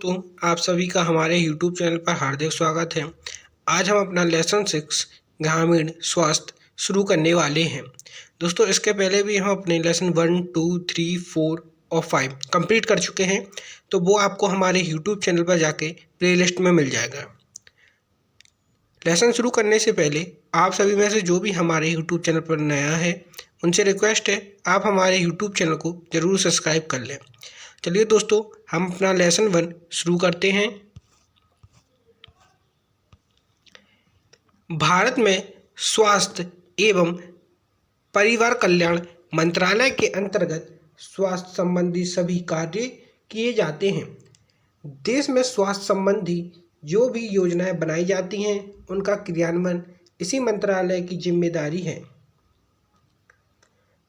दोस्तों, आप सभी का हमारे YouTube चैनल पर हार्दिक स्वागत है। आज हम अपना लेसन 6 ग्रामीण स्वास्थ्य शुरू करने वाले हैं। दोस्तों, इसके पहले भी हम अपने लेसन 1, 2, 3, 4 और 5 कंप्लीट कर चुके हैं, तो वो आपको हमारे YouTube चैनल पर जाके प्लेलिस्ट में मिल जाएगा। लेसन शुरू करने से पहले आप सभी में से जो भी हमारे YouTube चैनल पर नया है, उनसे रिक्वेस्ट है आप हमारे YouTube चैनल को ज़रूर सब्सक्राइब कर लें। चलिए दोस्तों, हम अपना लेसन 1 शुरू करते हैं। भारत में स्वास्थ्य एवं परिवार कल्याण मंत्रालय के अंतर्गत स्वास्थ्य संबंधी सभी कार्य किए जाते हैं। देश में स्वास्थ्य संबंधी जो भी योजनाएं बनाई जाती हैं, उनका क्रियान्वयन इसी मंत्रालय की जिम्मेदारी है।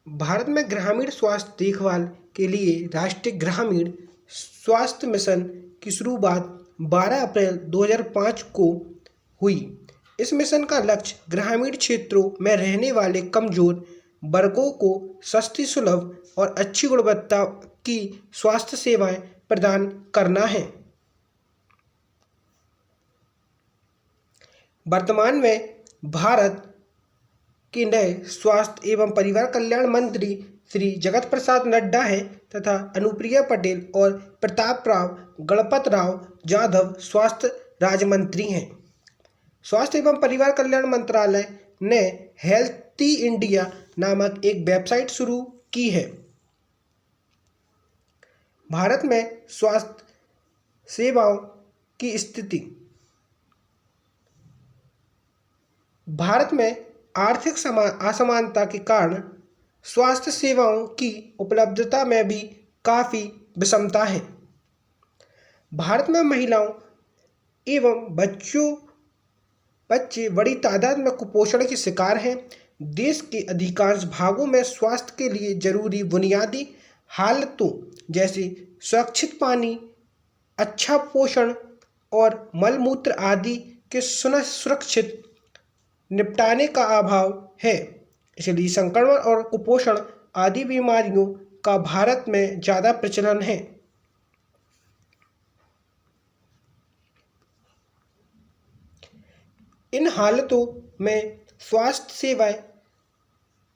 भारत में ग्रामीण स्वास्थ्य देखभाल के लिए राष्ट्रीय ग्रामीण स्वास्थ्य मिशन की शुरुआत 12 अप्रैल 2005 को हुई। इस मिशन का लक्ष्य ग्रामीण क्षेत्रों में रहने वाले कमजोर वर्गों को सस्ती, सुलभ और अच्छी गुणवत्ता की स्वास्थ्य सेवाएं प्रदान करना है। वर्तमान में भारत के नए स्वास्थ्य एवं परिवार कल्याण मंत्री श्री जगत प्रसाद नड्डा हैं तथा अनुप्रिया पटेल और प्रताप राव गणपत राव जाधव स्वास्थ्य राज्य मंत्री हैं। स्वास्थ्य एवं परिवार कल्याण मंत्रालय ने हेल्थी इंडिया नामक एक वेबसाइट शुरू की है। भारत में स्वास्थ्य सेवाओं की स्थिति। भारत में आर्थिक असमानता के कारण स्वास्थ्य सेवाओं की उपलब्धता में भी काफ़ी विषमता है। भारत में महिलाओं एवं बच्चे बड़ी तादाद में कुपोषण के शिकार हैं। देश के अधिकांश भागों में स्वास्थ्य के लिए जरूरी बुनियादी हालतों जैसे सुरक्षित पानी, अच्छा पोषण और मलमूत्र आदि के सुरक्षित निपटाने का अभाव है। इसलिए संक्रमण और कुपोषण आदि बीमारियों का भारत में ज़्यादा प्रचलन है। इन हालतों में स्वास्थ्य सेवाएं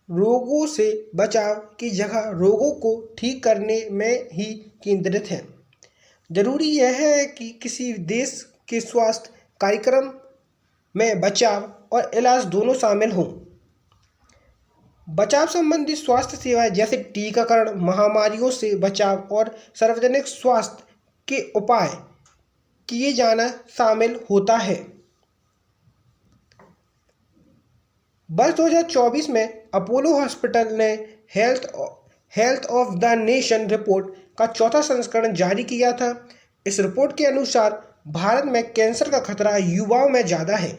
रोगों से बचाव की जगह रोगों को ठीक करने में ही केंद्रित हैं। जरूरी यह है कि किसी देश के स्वास्थ्य कार्यक्रम में बचाव और इलाज दोनों शामिल हों। बचाव संबंधी स्वास्थ्य सेवाएं जैसे टीकाकरण, महामारियों से बचाव और सार्वजनिक स्वास्थ्य के उपाय किए जाना शामिल होता है। वर्ष 2024 में अपोलो हॉस्पिटल ने health of the nation report का चौथा संस्करण जारी किया था। इस रिपोर्ट के अनुसार भारत में कैंसर का खतरा युवाओं में ज़्यादा है।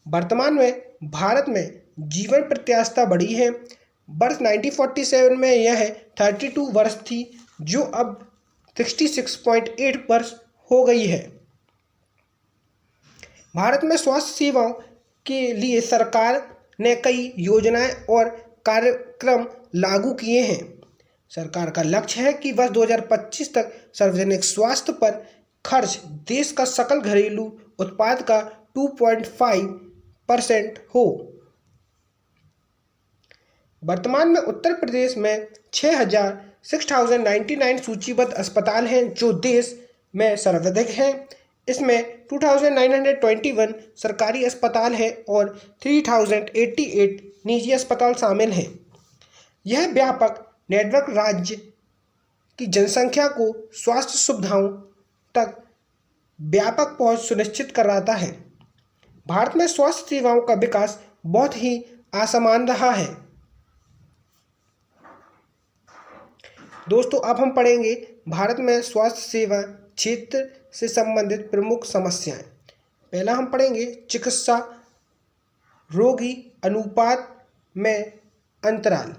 वर्तमान में भारत में जीवन प्रत्याशा बढ़ी है। वर्ष 1947 में यह 32 वर्ष थी, जो अब 66.8 वर्ष हो गई है। भारत में स्वास्थ्य सेवाओं के लिए सरकार ने कई योजनाएं और कार्यक्रम लागू किए हैं। सरकार का लक्ष्य है कि वर्ष 2025 तक सार्वजनिक स्वास्थ्य पर खर्च देश का सकल घरेलू उत्पाद का 2.5% हो। वर्तमान में उत्तर प्रदेश में 6,99 सूचीबद्ध अस्पताल हैं, जो देश में सर्वाधिक हैं। इसमें 2,921 सरकारी अस्पताल हैं और 3,088 निजी अस्पताल शामिल हैं। यह व्यापक नेटवर्क राज्य की जनसंख्या को स्वास्थ्य सुविधाओं तक व्यापक पहुंच सुनिश्चित कराता है। भारत में स्वास्थ्य सेवाओं का विकास बहुत ही असमान रहा है। दोस्तों, अब हम पढ़ेंगे भारत में स्वास्थ्य सेवा क्षेत्र से संबंधित प्रमुख समस्याएं। पहला हम पढ़ेंगे चिकित्सा रोगी अनुपात में अंतराल।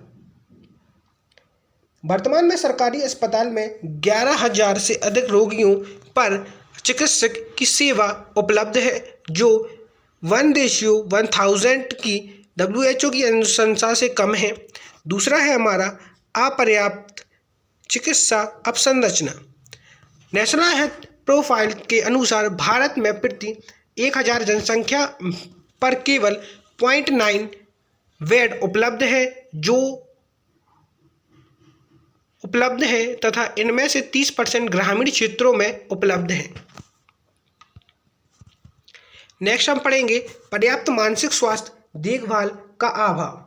वर्तमान में सरकारी अस्पताल में 11,000 से अधिक रोगियों पर चिकित्सक की सेवा उपलब्ध है, जो 1:1000 की WHO की अनुशंसा से कम है। दूसरा है हमारा अपर्याप्त चिकित्सा अवसंरचना। नेशनल प्रोफाइल के अनुसार भारत में प्रति 1000 जनसंख्या पर केवल 0.9 बेड उपलब्ध है तथा इनमें से 30% ग्रामीण क्षेत्रों में उपलब्ध है। नेक्स्ट हम पढ़ेंगे पर्याप्त मानसिक स्वास्थ्य देखभाल का अभाव।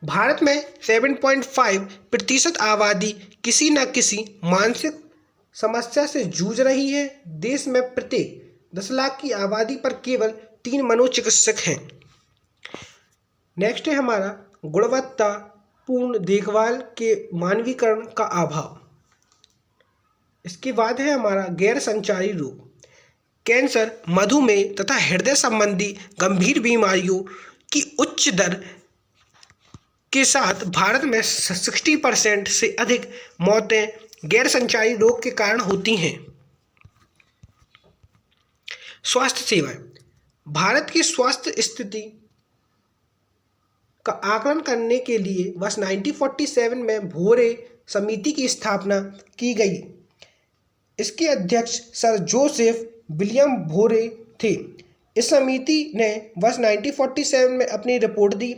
भारत में 7.5% आबादी किसी न किसी मानसिक समस्या से जूझ रही है। देश में प्रत्येक 10 लाख की आबादी पर केवल 3 मनोचिकित्सक हैं। नेक्स्ट है हमारा गुणवत्तापूर्ण देखभाल के मानवीकरण का अभाव। इसके बाद है हमारा गैर संचारी रोग। कैंसर, मधुमेह तथा हृदय संबंधी गंभीर बीमारियों की उच्च दर के साथ भारत में 60% से अधिक मौतें गैर संचारी रोग के कारण होती हैं। स्वास्थ्य सेवाएं। भारत की स्वास्थ्य स्थिति का आकलन करने के लिए वर्ष 1947 में भोरे समिति की स्थापना की गई। इसके अध्यक्ष सर जोसेफ विलियम भोरे थे। इस समिति ने वर्ष 1947 में अपनी रिपोर्ट दी।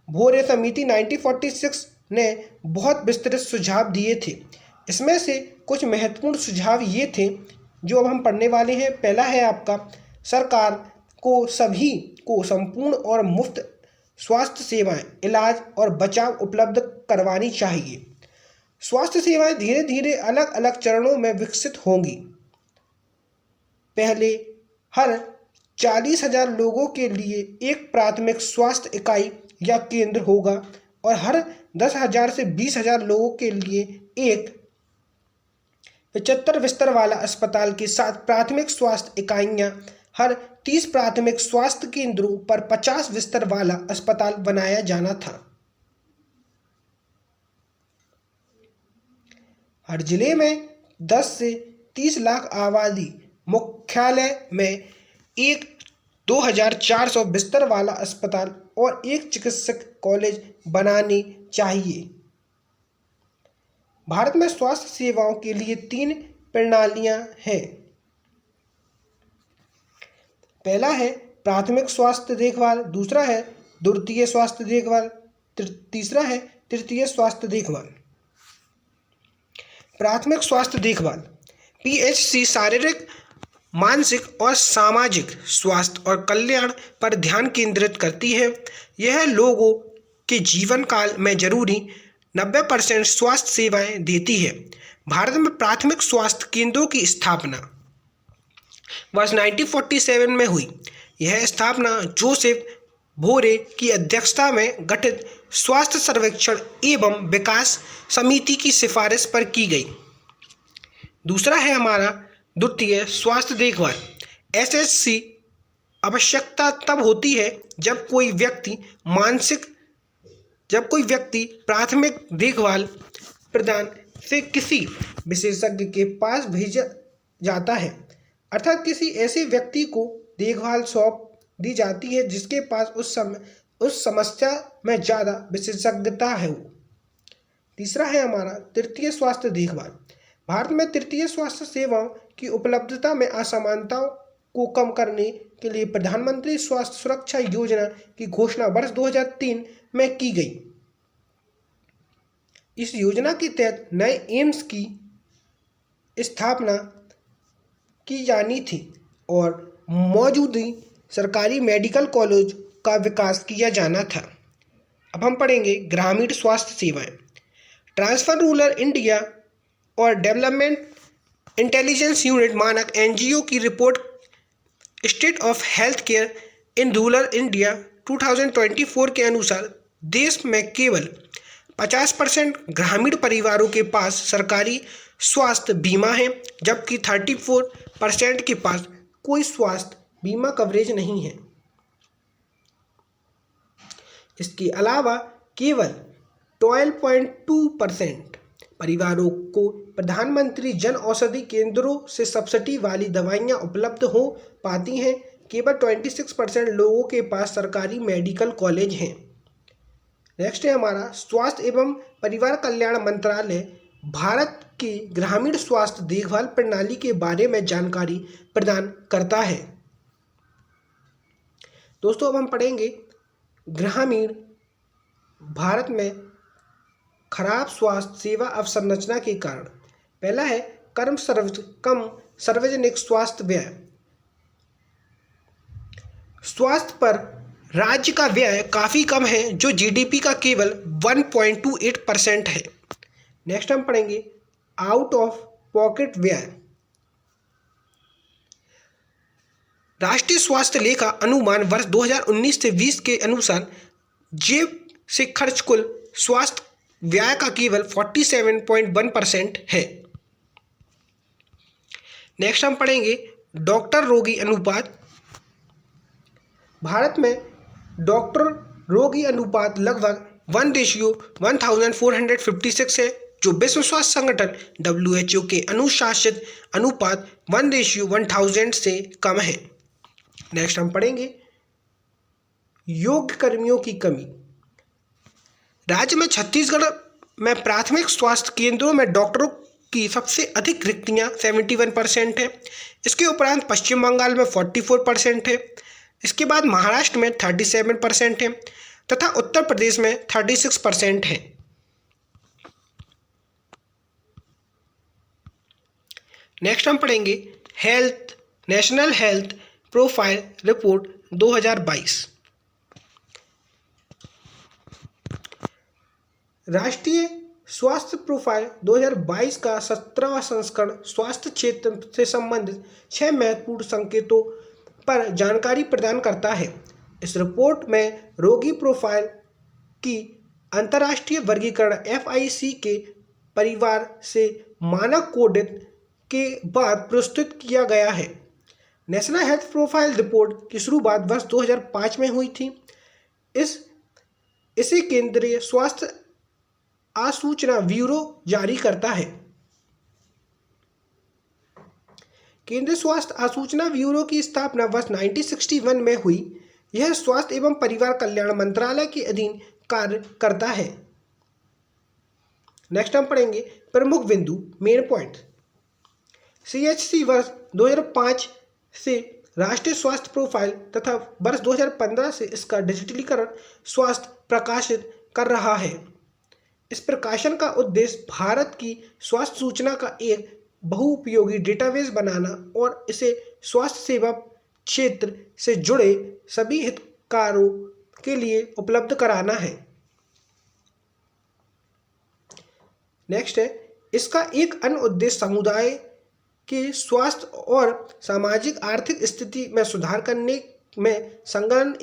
भोरे समिति 1946 ने बहुत विस्तृत सुझाव दिए थे। इसमें से कुछ महत्वपूर्ण सुझाव ये थे जो अब हम पढ़ने वाले हैं। पहला है आपका, सरकार को सभी को संपूर्ण और मुफ्त स्वास्थ्य सेवाएं, इलाज और बचाव उपलब्ध करवानी चाहिए। स्वास्थ्य सेवाएं धीरे धीरे अलग अलग चरणों में विकसित होंगी। पहले हर 40,000 लोगों के लिए एक प्राथमिक स्वास्थ्य इकाई या केंद्र होगा और हर 10,000 से 20,000 लोगों के लिए एक 75 बिस्तर वाला अस्पताल के साथ प्राथमिक स्वास्थ्य इकाइयां, हर 30 प्राथमिक स्वास्थ्य केंद्रों पर 50 बिस्तर वाला अस्पताल बनाया जाना था। हर जिले में 10 से 30 लाख आबादी मुख्यालय में एक 2400 बिस्तर वाला अस्पताल और एक चिकित्सक कॉलेज बनाने चाहिए। भारत में स्वास्थ्य सेवाओं के लिए 3 प्रणालियां हैं। पहला है प्राथमिक स्वास्थ्य देखभाल, दूसरा है द्वितीय स्वास्थ्य देखभाल, तीसरा है तृतीय स्वास्थ्य देखभाल। प्राथमिक स्वास्थ्य देखभाल PHC शारीरिक, मानसिक और सामाजिक स्वास्थ्य और कल्याण पर ध्यान केंद्रित करती है। यह लोगों के जीवन काल में जरूरी 90% स्वास्थ्य सेवाएं देती है। भारत में प्राथमिक स्वास्थ्य केंद्रों की स्थापना वर्ष 1947 में हुई। यह स्थापना जोसेफ भोरे की अध्यक्षता में गठित स्वास्थ्य सर्वेक्षण एवं विकास समिति की सिफारिश पर की गई। दूसरा है हमारा द्वितीय स्वास्थ्य देखभाल। SHC आवश्यकता तब होती है जब कोई व्यक्ति प्राथमिक देखभाल प्रदान से किसी विशेषज्ञ के पास भेजा जाता है, अर्थात किसी ऐसे व्यक्ति को देखभाल सौंप दी जाती है जिसके पास उस समस्या में ज़्यादा विशेषज्ञता है। तीसरा है हमारा तृतीय स्वास्थ्य देखभाल। भारत में तृतीय स्वास्थ्य सेवाओं की उपलब्धता में असमानताओं को कम करने के लिए प्रधानमंत्री स्वास्थ्य सुरक्षा योजना की घोषणा वर्ष 2003 में की गई। इस योजना के तहत नए एम्स की स्थापना की जानी थी और मौजूदा सरकारी मेडिकल कॉलेज का विकास किया जाना था। अब हम पढ़ेंगे ग्रामीण स्वास्थ्य सेवाएं। ट्रांसफर रूरल इंडिया और डेवलपमेंट इंटेलिजेंस यूनिट मानक NGO की report state of health care in rural India 2024 के अनुसार देश में केवल 50% ग्रामीण परिवारों के पास सरकारी स्वास्थ्य बीमा है, जबकि 34% के पास कोई स्वास्थ्य बीमा कवरेज नहीं है। इसके अलावा केवल 12.2% परिवारों को प्रधानमंत्री जन औषधि केंद्रों से सब्सिडी वाली दवाइयां उपलब्ध हो पाती हैं। केवल 26% लोगों के पास सरकारी मेडिकल कॉलेज हैं। नेक्स्ट है हमारा स्वास्थ्य एवं परिवार कल्याण मंत्रालय भारत की ग्रामीण स्वास्थ्य देखभाल प्रणाली के बारे में जानकारी प्रदान करता है। दोस्तों अब हम पढ़ेंगे ग्रामीण भारत में खराब स्वास्थ्य सेवा अवसंरचना के कारण। पहला है कम सार्वजनिक स्वास्थ्य व्यय। स्वास्थ्य पर राज्य का व्यय काफ़ी कम है, जो जीडीपी का केवल 1.28% है। नेक्स्ट हम पढ़ेंगे आउट ऑफ पॉकेट व्यय। राष्ट्रीय स्वास्थ्य लेखा अनुमान वर्ष 2019 से 20 के अनुसार जेब से खर्च कुल स्वास्थ्य व्यय का केवल 47.1% है। नेक्स्ट हम पढ़ेंगे डॉक्टर रोगी अनुपात। भारत में डॉक्टर रोगी अनुपात लगभग 1:1456 है, जो विश्व स्वास्थ्य संगठन WHO के अनुशासित अनुपात 1:1000 से कम है। नेक्स्ट हम पढ़ेंगे योग्य कर्मियों की कमी। राज्य में छत्तीसगढ़ में प्राथमिक स्वास्थ्य केंद्रों में डॉक्टरों की सबसे अधिक रिक्तियां 71% है। इसके उपरांत पश्चिम बंगाल में 44% है। इसके बाद महाराष्ट्र में 37% है तथा उत्तर प्रदेश में 36% है। नेक्स्ट हम पढ़ेंगे नेशनल हेल्थ प्रोफाइल रिपोर्ट 2022। राष्ट्रीय स्वास्थ्य प्रोफाइल 2022 का 17वां संस्करण स्वास्थ्य क्षेत्र से संबंधित 6 महत्वपूर्ण संकेतों पर जानकारी प्रदान करता है। इस रिपोर्ट में रोगी प्रोफाइल की अंतर्राष्ट्रीय वर्गीकरण FIC के परिवार से मानक कोडित के बाद प्रस्तुत किया गया है। नेशनल हेल्थ प्रोफाइल रिपोर्ट की शुरुआत वर्ष 2005 में हुई थी। इसे केंद्रीय स्वास्थ्य आसूचना ब्यूरो जारी करता है। केंद्रीय स्वास्थ्य आसूचना ब्यूरो की स्थापना वर्ष 1961 में हुई। यह स्वास्थ्य एवं परिवार कल्याण मंत्रालय के अधीन कार्य करता है। नेक्स्ट हम पढ़ेंगे प्रमुख बिंदु मेन पॉइंट। CHC वर्ष 2005 से राष्ट्रीय स्वास्थ्य प्रोफाइल तथा वर्ष 2015 से इसका डिजिटलीकरण स्वास्थ्य प्रकाशित कर रहा है। इस प्रकाशन का उद्देश्य भारत की स्वास्थ्य सूचना का एक बहुउपयोगी डेटाबेस बनाना और इसे स्वास्थ्य सेवा क्षेत्र से जुड़े सभी हितधारकों के लिए उपलब्ध कराना है। नेक्स्ट है इसका एक अन्य उद्देश्य समुदाय के स्वास्थ्य और सामाजिक आर्थिक स्थिति में सुधार करने में संलग्न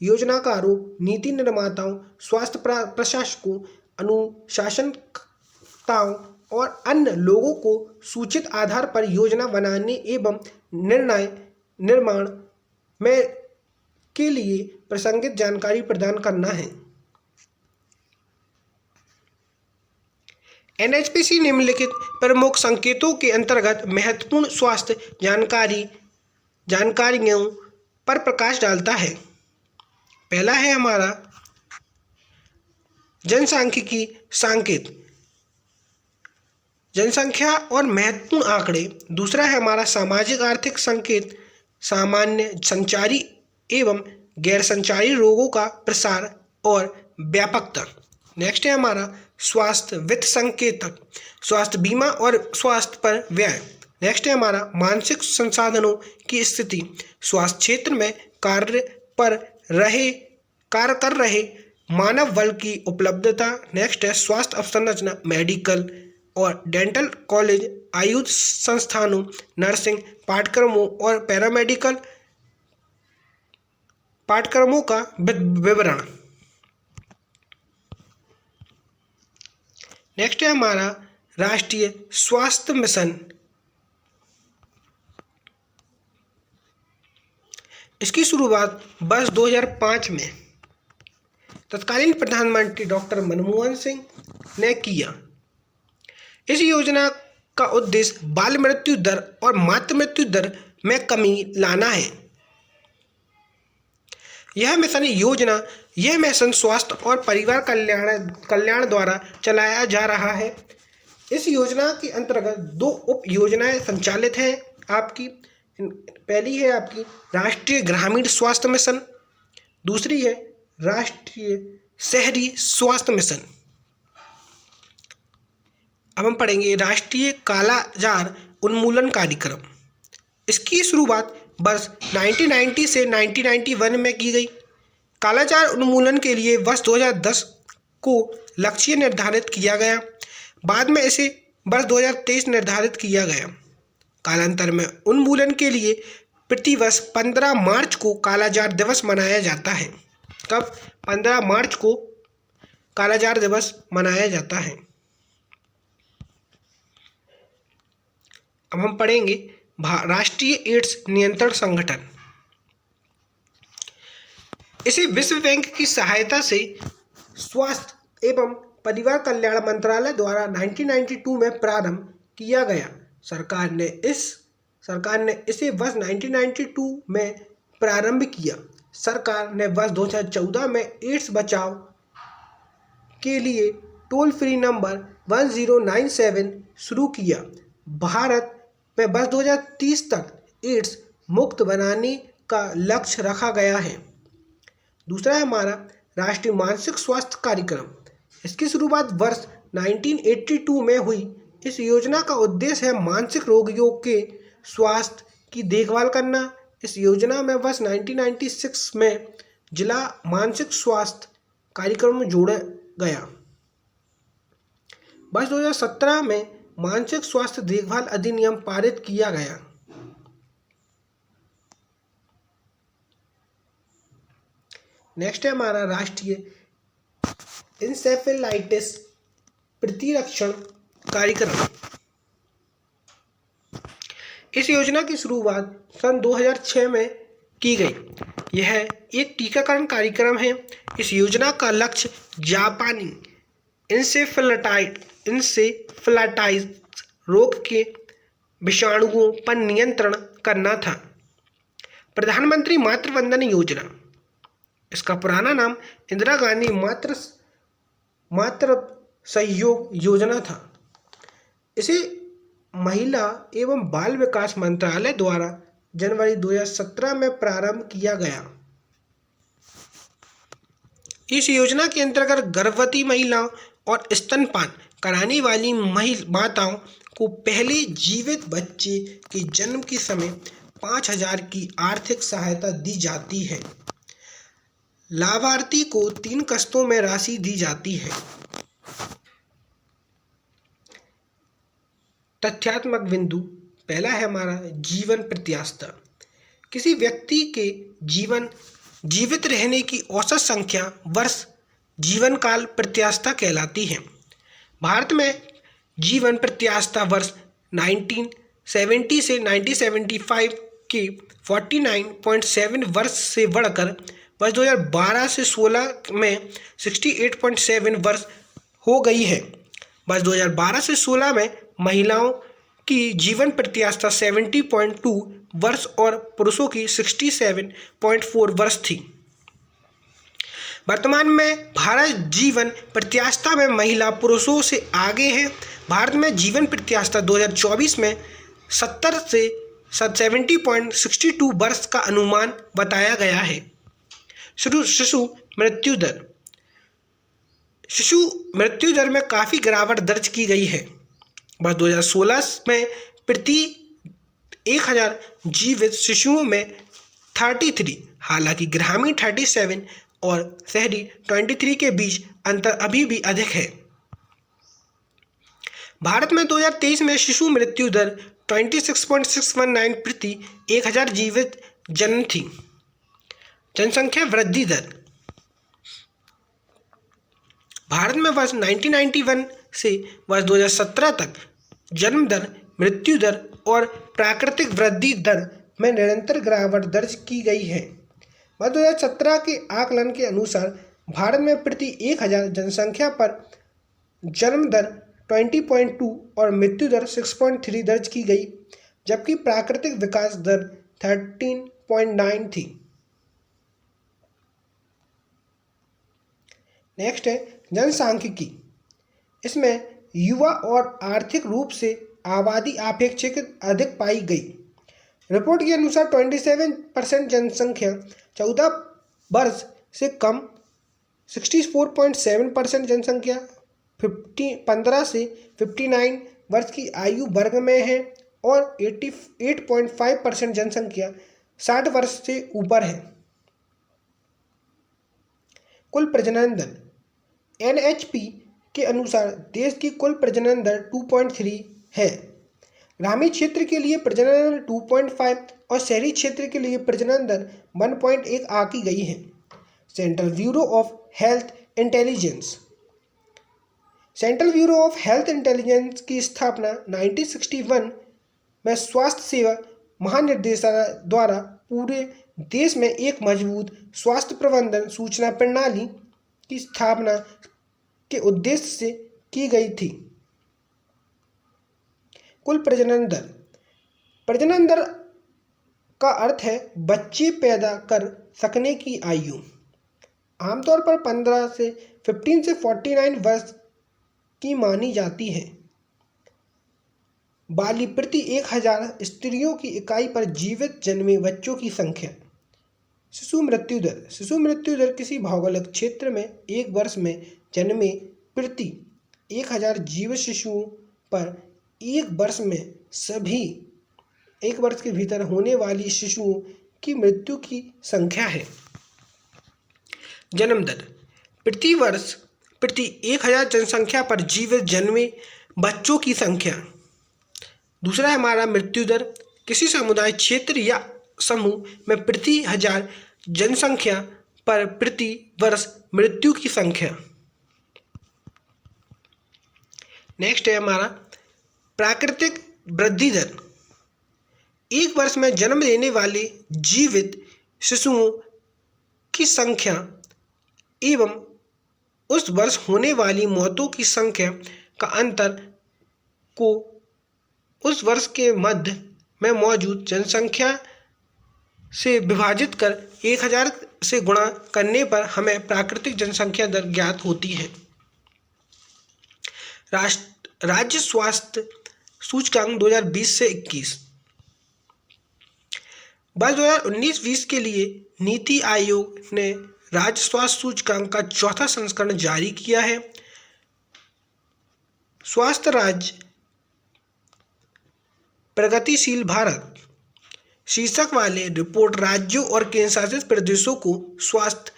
योजनाकारों, नीति निर्माताओं, स्वास्थ्य प्रशासकों, अनुशासनकर्ताओं और अन्य लोगों को सूचित आधार पर योजना बनाने एवं निर्णय निर्माण में के लिए प्रासंगिक जानकारी प्रदान करना है। NHPC निम्नलिखित प्रमुख संकेतों के अंतर्गत महत्वपूर्ण स्वास्थ्य जानकारियों पर प्रकाश डालता है। पहला है हमारा जनसांख्यिकी संकेत, जनसंख्या और महत्वपूर्ण आंकड़े। दूसरा है हमारा सामाजिक आर्थिक संकेत, सामान्य संचारी एवं गैर संचारी रोगों का प्रसार और व्यापकता। नेक्स्ट है हमारा स्वास्थ्य वित्त संकेतक, स्वास्थ्य बीमा और स्वास्थ्य पर व्यय। नेक्स्ट है हमारा मानसिक संसाधनों की स्थिति, स्वास्थ्य क्षेत्र में कार्य कर रहे मानव बल की उपलब्धता। नेक्स्ट है स्वास्थ्य अवसंरचना, मेडिकल और डेंटल कॉलेज, आयुष संस्थानों, नर्सिंग पाठ्यक्रमों और पैरामेडिकल पाठ्यक्रमों का विवरण। नेक्स्ट है हमारा राष्ट्रीय स्वास्थ्य मिशन। इसकी शुरुआत वर्ष 2005 में तत्कालीन प्रधानमंत्री डॉक्टर मनमोहन सिंह ने किया। इस योजना का उद्देश्य बाल मृत्यु दर और मातृ मृत्यु दर में कमी लाना है। यह मिशन स्वास्थ्य और परिवार कल्याण द्वारा चलाया जा रहा है। इस योजना के अंतर्गत 2 उप योजनाएं संचालित हैं आपकी। पहली है आपकी राष्ट्रीय ग्रामीण स्वास्थ्य मिशन, दूसरी है राष्ट्रीय शहरी स्वास्थ्य मिशन। अब हम पढ़ेंगे राष्ट्रीय कालाजार उन्मूलन कार्यक्रम। इसकी शुरुआत वर्ष 1990 से 1991 में की गई। कालाजार उन्मूलन के लिए वर्ष 2010 को लक्ष्य निर्धारित किया गया, बाद में इसे वर्ष 2023 निर्धारित किया गया। कालांतर में उन्मूलन के लिए प्रतिवर्ष 15 मार्च को कालाजार दिवस मनाया जाता है। कब? 15 मार्च को कालाजार दिवस मनाया जाता है। अब हम पढ़ेंगे राष्ट्रीय एड्स नियंत्रण संगठन। इसे विश्व बैंक की सहायता से स्वास्थ्य एवं परिवार कल्याण मंत्रालय द्वारा 1992 में प्रारंभ किया गया। सरकार ने इसे वर्ष 1992 में प्रारंभ किया। सरकार ने वर्ष 2014 में एड्स बचाव के लिए टोल फ्री नंबर 1097 शुरू किया। भारत में वर्ष 2030 तक एड्स मुक्त बनाने का लक्ष्य रखा गया है। दूसरा है हमारा राष्ट्रीय मानसिक स्वास्थ्य कार्यक्रम। इसकी शुरुआत वर्ष 1982 में हुई। इस योजना का उद्देश्य है मानसिक रोगियों के स्वास्थ्य की देखभाल करना। इस योजना में वर्ष 1996 में जिला मानसिक स्वास्थ्य कार्यक्रम में जोड़ा गया। वर्ष 2017 में मानसिक स्वास्थ्य देखभाल अधिनियम पारित किया गया। नेक्स्ट है हमारा राष्ट्रीय इंसेफेलाइटिस प्रतिरक्षण कार्यक्रम। इस योजना की शुरुआत सन 2006 में की गई। यह एक टीकाकरण कार्यक्रम है। इस योजना का लक्ष्य जापानी इंसेफेलाइटिस रोग के विषाणुओं पर नियंत्रण करना था। प्रधानमंत्री मातृ वंदन योजना, इसका पुराना नाम इंदिरा गांधी मातृ सहयोग योजना था। इसे महिला एवं बाल विकास मंत्रालय द्वारा जनवरी 2017 में प्रारंभ किया गया। इस योजना के अंतर्गत गर्भवती महिलाओं और स्तनपान कराने वाली माताओं को पहले जीवित बच्चे के जन्म के समय 5,000 की आर्थिक सहायता दी जाती है। लाभार्थी को 3 किस्तों में राशि दी जाती है। तथ्यात्मक बिंदु पहला है हमारा जीवन प्रत्याशा। किसी व्यक्ति के जीवित रहने की औसत संख्या वर्ष जीवन काल प्रत्याशा कहलाती है। भारत में जीवन प्रत्याशा वर्ष 1970 से 1975 के 49.7 वर्ष से बढ़कर वर्ष 2012 से 16 में 68.7 वर्ष हो गई है। वर्ष 2012 से 16 में महिलाओं की जीवन प्रत्याशा 70.2 वर्ष और पुरुषों की 67.4 वर्ष थी। वर्तमान में भारत जीवन प्रत्याशा में महिला पुरुषों से आगे है। भारत में जीवन प्रत्याशा 2024 में 70 से 70.62 वर्ष का अनुमान बताया गया है। शिशु मृत्यु दर में काफ़ी गिरावट दर्ज की गई है। वर्ष 2016 में प्रति 1000 जीवित शिशुओं में 33, हालांकि ग्रामीण 37 और शहरी 23 के बीच अंतर अभी भी अधिक है। भारत में 2023 में शिशु मृत्यु दर 26.619 प्रति 1000 जीवित जन्म थी। जनसंख्या वृद्धि दर भारत में वर्ष 1991 से वर्ष 2017 तक जन्म दर, मृत्यु दर और प्राकृतिक वृद्धि दर में निरंतर गिरावट दर्ज की गई है। वर्ष 2017 के आकलन के अनुसार भारत में प्रति 1000 जनसंख्या पर जन्म दर 20.2 और मृत्यु दर 6.3 दर्ज की गई, जबकि प्राकृतिक विकास दर 13.9 थी। नेक्स्ट है जनसांख्यिकी। इसमें युवा और आर्थिक रूप से आबादी अपेक्षाकृत अधिक पाई गई। रिपोर्ट के अनुसार 27% जनसंख्या 14 वर्ष से कम, 64.7% जनसंख्या 15 से 59 वर्ष की आयु वर्ग में है और 88.5% जनसंख्या 60 वर्ष से ऊपर है। कुल प्रजनन दर NHP के अनुसार देश की कुल प्रजनन दर 2.3 है। ग्रामीण क्षेत्र के लिए प्रजनन दर 2.5 और शहरी क्षेत्र के लिए प्रजनन दर 1.1 आंकी गई है। Central bureau of health intelligence की स्थापना 1961 में स्वास्थ्य सेवा महानिर्देशालय द्वारा पूरे देश में एक मजबूत स्वास्थ्य प्रबंधन सूचना प्रणाली की स्थापना के उद्देश्य से की गई थी। कुल प्रजनन दर का अर्थ है बच्चे पैदा कर सकने की आयु। आमतौर पर 15 से 49 वर्ष की मानी जाती है। बाली प्रति 1000 स्त्रियों की इकाई पर जीवित जन्मे बच्चों की संख्या। शिशु मृत्यु दर किसी भौगोलिक क्षेत्र में एक वर्ष में जन्मे प्रति 1000 जीवित शिशुओं पर एक वर्ष के भीतर होने वाली शिशुओं की मृत्यु की संख्या है। जन्म दर प्रति वर्ष प्रति 1000 जनसंख्या पर जीवित जन्मे बच्चों की संख्या। दूसरा है हमारा मृत्यु दर, किसी समुदाय, क्षेत्र या समूह में प्रति 1000 जनसंख्या पर प्रति वर्ष मृत्यु की संख्या। नेक्स्ट है हमारा प्राकृतिक वृद्धि दर, एक वर्ष में जन्म लेने वाले जीवित शिशुओं की संख्या एवं उस वर्ष होने वाली मौतों की संख्या का अंतर को उस वर्ष के मध्य में मौजूद जनसंख्या से विभाजित कर 1000 से गुणा करने पर हमें प्राकृतिक जनसंख्या दर ज्ञात होती है। राज्य स्वास्थ्य सूचकांक 2020 से 21। वर्ष 2019-20 के लिए नीति आयोग ने राज्य स्वास्थ्य सूचकांक का चौथा संस्करण जारी किया है। स्वास्थ्य राज्य प्रगतिशील भारत शीर्षक वाले रिपोर्ट राज्यों और केंद्रशासित प्रदेशों को स्वास्थ्य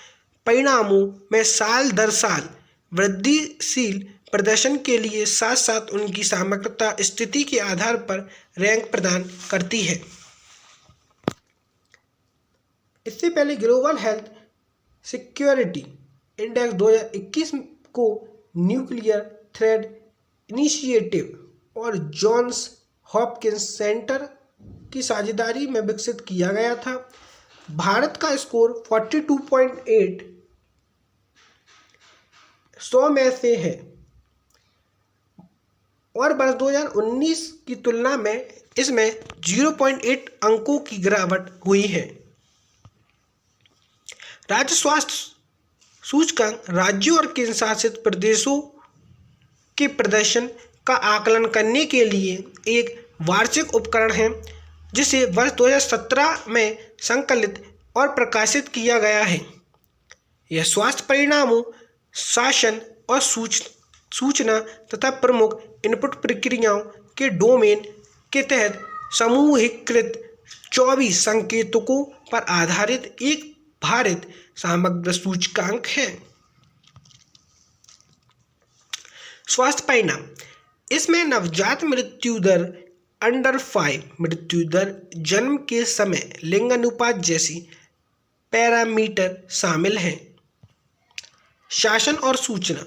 परिणामों में साल दर साल वृद्धिशील प्रदर्शन के लिए साथ साथ उनकी समग्रता स्थिति के आधार पर रैंक प्रदान करती है। इससे पहले ग्लोबल हेल्थ सिक्योरिटी इंडेक्स 2021 को न्यूक्लियर थ्रेट इनिशिएटिव और जॉन्स हॉपकिंस सेंटर की साझेदारी में विकसित किया गया था। भारत का स्कोर 42.8 100 में से है और वर्ष 2019 की तुलना में इसमें 0.8 अंकों की गिरावट हुई है। राज्य स्वास्थ्य सूचकांक राज्यों और केंद्र शासित प्रदेशों के प्रदर्शन का आकलन करने के लिए एक वार्षिक उपकरण है जिसे वर्ष 2017 में संकलित और प्रकाशित किया गया है। यह स्वास्थ्य परिणामों, शासन और सूचना तथा प्रमुख इनपुट प्रक्रियाओं के डोमेन के तहत समूहीकृत 24 संकेतकों पर आधारित एक भारित समग्र सूचकांक है। स्वास्थ्य परिणाम, इसमें नवजात मृत्यु दर, अंडर 5 मृत्यु दर, जन्म के समय लिंग अनुपात जैसी पैरामीटर शामिल हैं। शासन और सूचना,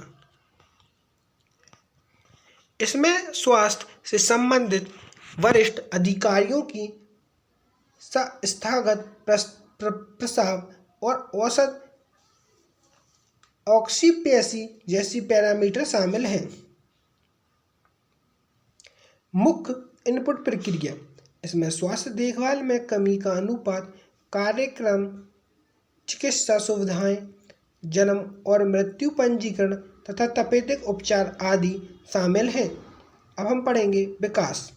इसमें स्वास्थ्य से संबंधित वरिष्ठ अधिकारियों की संस्थागत प्रस्ताव और औसत ऑक्सीपेसी जैसी पैरामीटर शामिल हैं। मुख्य इनपुट प्रक्रिया, इसमें स्वास्थ्य देखभाल में कमी का अनुपात, कार्यक्रम, चिकित्सा सुविधाएं, जन्म और मृत्यु पंजीकरण तथा तपेदिक उपचार आदि शामिल हैं। अब हम पढ़ेंगे विकास।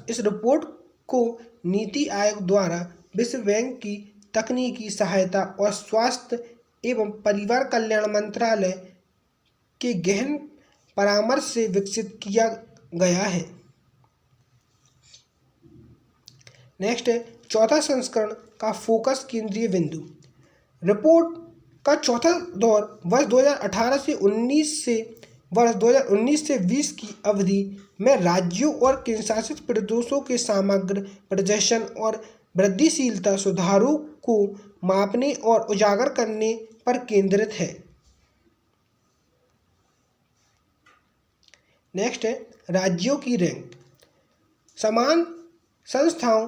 इस रिपोर्ट को नीति आयोग द्वारा विश्व बैंक की तकनीकी सहायता और स्वास्थ्य एवं परिवार कल्याण मंत्रालय के गहन परामर्श से विकसित किया गया है। नेक्स्ट है चौथा संस्करण का फोकस केंद्रीय बिंदु। रिपोर्ट का चौथा दौर वर्ष 2018 से 19 से वर्ष 2019 से 20 की अवधि में राज्यों और केंद्रशासित प्रदेशों के समग्र प्रदर्शन और वृद्धिशीलता सुधारों को मापने और उजागर करने पर केंद्रित है। नेक्स्ट है राज्यों की रैंक। समान संस्थाओं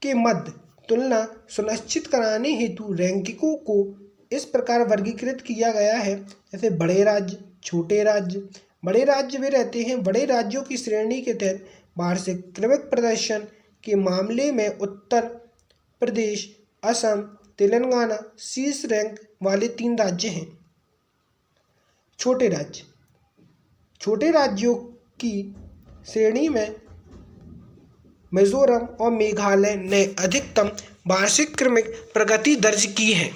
के मध्य तुलना सुनिश्चित कराने हेतु रैंकिंगों को इस प्रकार वर्गीकृत किया गया है, जैसे बड़े राज्य, छोटे राज्य। बड़े राज्य वे रहते हैं। बड़े राज्यों की श्रेणी के तहत वार्षिक क्रमिक प्रदर्शन के मामले में उत्तर प्रदेश, असम, तेलंगाना शीर्ष रैंक वाले 3 राज्य हैं। छोटे राज्य। छोटे राज्यों की श्रेणी में मिजोरम और मेघालय ने अधिकतम वार्षिक क्रमिक प्रगति दर्ज की है।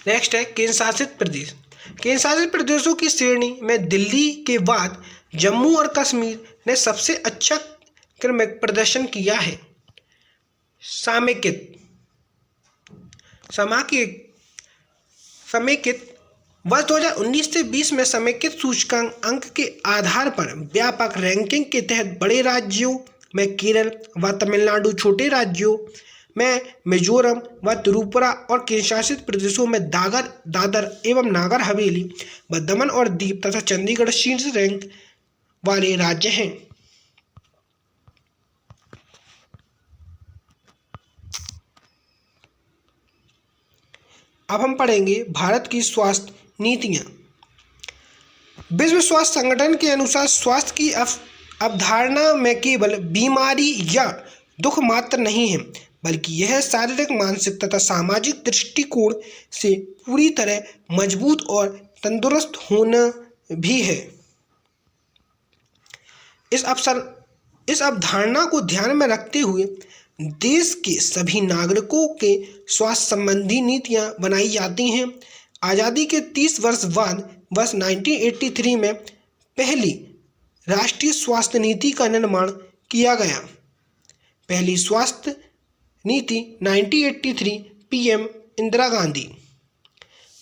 नेक्स्ट है केंद्र शासित प्रदेश। केंद्र शासित प्रदेशों की श्रेणी में दिल्ली के बाद जम्मू और कश्मीर ने सबसे अच्छा क्रमिक प्रदर्शन किया है। समेकित वर्ष 2019 से 20 में समेकित सूचकांक अंक के आधार पर व्यापक रैंकिंग के तहत बड़े राज्यों में केरल व तमिलनाडु, छोटे राज्यों में मिजोरम व त्रिपुरा और केंद्रशासित प्रदेशों में दादर एवं नागर हवेली व दमन और दीव तथा चंडीगढ़ शीर्ष रैंक वाले राज्य हैं। अब हम पढ़ेंगे भारत की स्वास्थ्य नीतियाँ। विश्व स्वास्थ्य संगठन के अनुसार स्वास्थ्य की अवधारणा में केवल बीमारी या दुख मात्र नहीं है, बल्कि यह शारीरिक, मानसिक तथा सामाजिक दृष्टिकोण से पूरी तरह मजबूत और तंदुरुस्त होना भी है। इस अवधारणा को ध्यान में रखते हुए देश के सभी नागरिकों के स्वास्थ्य संबंधी नीतियां बनाई जाती हैं। आज़ादी के 30 वर्ष बाद वर्ष 1983 में पहली राष्ट्रीय स्वास्थ्य नीति का निर्माण किया गया। पहली स्वास्थ्य नीति 1983 पीएम इंदिरा गांधी।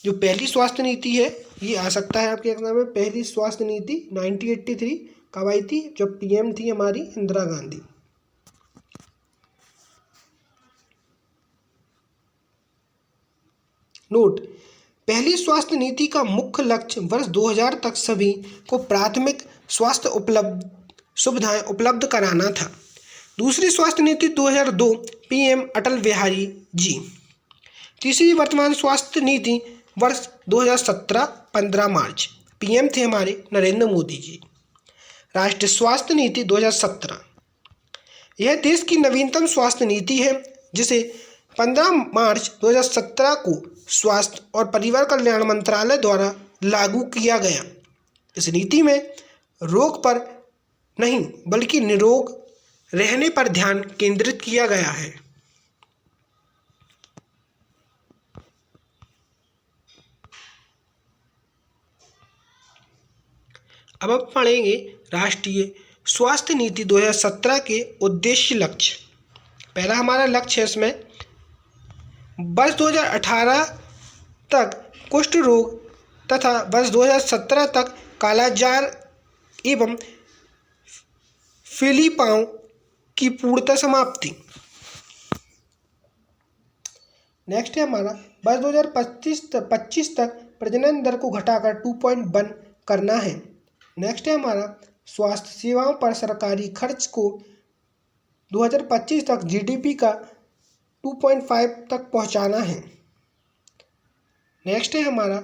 जो पहली स्वास्थ्य नीति है ये आ सकता है आपके एग्जाम में। पहली स्वास्थ्य नीति 1983 कब आई थी? जब पीएम थी हमारी इंदिरा गांधी। नोट: पहली स्वास्थ्य नीति का मुख्य लक्ष्य वर्ष 2000 तक सभी को प्राथमिक स्वास्थ्य सुविधाएं उपलब्ध कराना था। दूसरी स्वास्थ्य नीति 2002 पीएम अटल बिहारी जी। तीसरी वर्तमान स्वास्थ्य नीति वर्ष 2017 15 मार्च, पीएम थे हमारे नरेंद्र मोदी जी। राष्ट्रीय स्वास्थ्य नीति 2017, यह देश की नवीनतम स्वास्थ्य नीति है जिसे 15 मार्च 2017 को स्वास्थ्य और परिवार कल्याण मंत्रालय द्वारा लागू किया गया। इस नीति में रोग पर नहीं बल्कि निरोग रहने पर ध्यान केंद्रित किया गया है। अब हम पढ़ेंगे राष्ट्रीय स्वास्थ्य नीति 2017 के उद्देश्य लक्ष्य। पहला हमारा लक्ष्य है इसमें वर्ष 2018 तक कुष्ठ रोग तथा वर्ष 2017 तक कालाजार एवं फीलीपांव की पूर्णतः समाप्ति। नेक्स्ट है हमारा वर्ष 2025 तक प्रजनन दर को घटाकर 2.1 करना है। नेक्स्ट है हमारा स्वास्थ्य सेवाओं पर सरकारी खर्च को 2025 तक जीडीपी का 2.5 तक पहुंचाना है। नेक्स्ट है हमारा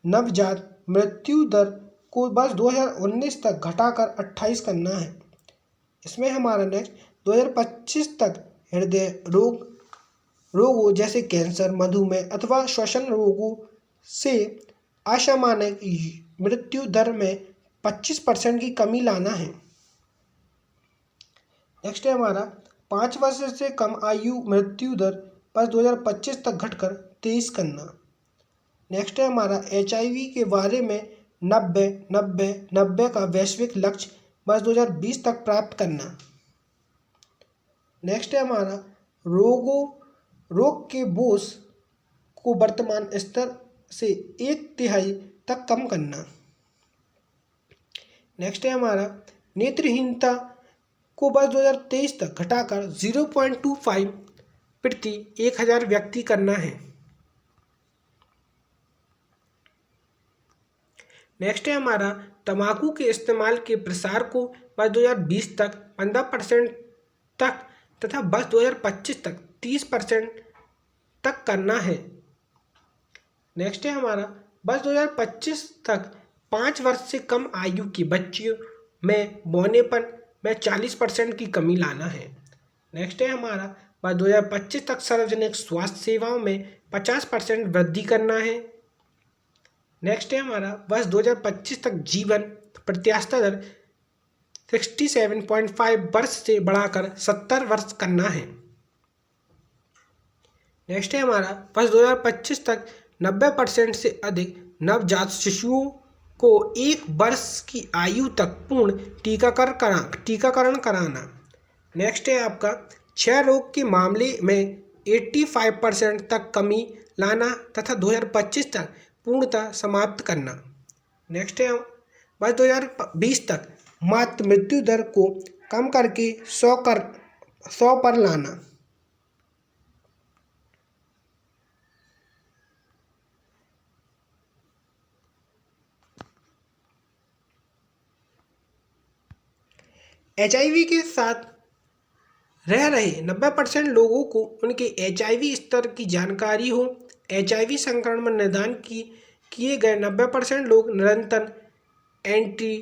नवजात मृत्यु दर को वर्ष 2019 तक घटाकर 28 करना है। इसमें हमारा नेक्स्ट 2025 तक हृदय रोग रोगों जैसे कैंसर, मधुमेह अथवा श्वसन रोगों से असामान्य मृत्यु दर में 25% की कमी लाना है। नेक्स्ट है हमारा 5 वर्ष से कम आयु मृत्यु दर वर्ष 2025 तक घटकर 23 करना। नेक्स्ट है हमारा HIV के बारे में 90-90-90 का वैश्विक लक्ष्य वर्ष 2020 तक प्राप्त करना। नेक्स्ट है हमारा रोग के बोझ को वर्तमान स्तर से 1/3 तक कम करना। नेक्स्ट है हमारा नेत्रहीनता को वर्ष 2023 तक घटाकर 0.25 प्रति 1000 व्यक्ति करना है। नेक्स्ट है हमारा तंबाकू के इस्तेमाल के प्रसार को वर्ष 2020 तक 15% तक तथा वर्ष 2025 तक 30% तक करना है। नेक्स्ट है हमारा वर्ष 2025 तक 5 वर्ष से कम आयु के बच्चों में बौनेपन में 40% की कमी लाना है। नेक्स्ट है हमारा वर्ष 2025 तक सार्वजनिक स्वास्थ्य सेवाओं में 50% वृद्धि करना है। नेक्स्ट है हमारा वर्ष 2025 तक जीवन प्रत्याशा दर 67.5 वर्ष से बढ़ाकर 70 वर्ष करना है। नेक्स्ट है हमारा वर्ष 2025 तक 90% से अधिक नवजात शिशुओं को 1 वर्ष की आयु तक पूर्ण टीकाकरण कराना। नेक्स्ट है आपका क्षय रोग के मामले में 85% तक कमी लाना तथा 2025 तक पूर्णतः समाप्त करना। नेक्स्ट है वर्ष 2020 तक मातृ मृत्यु दर को कम करके 100 पर लाना। HIV के साथ रह रहे 90% लोगों को उनके HIV स्तर की जानकारी हो। HIV संक्रमण निदान किए गए 90% लोग निरंतर एंटी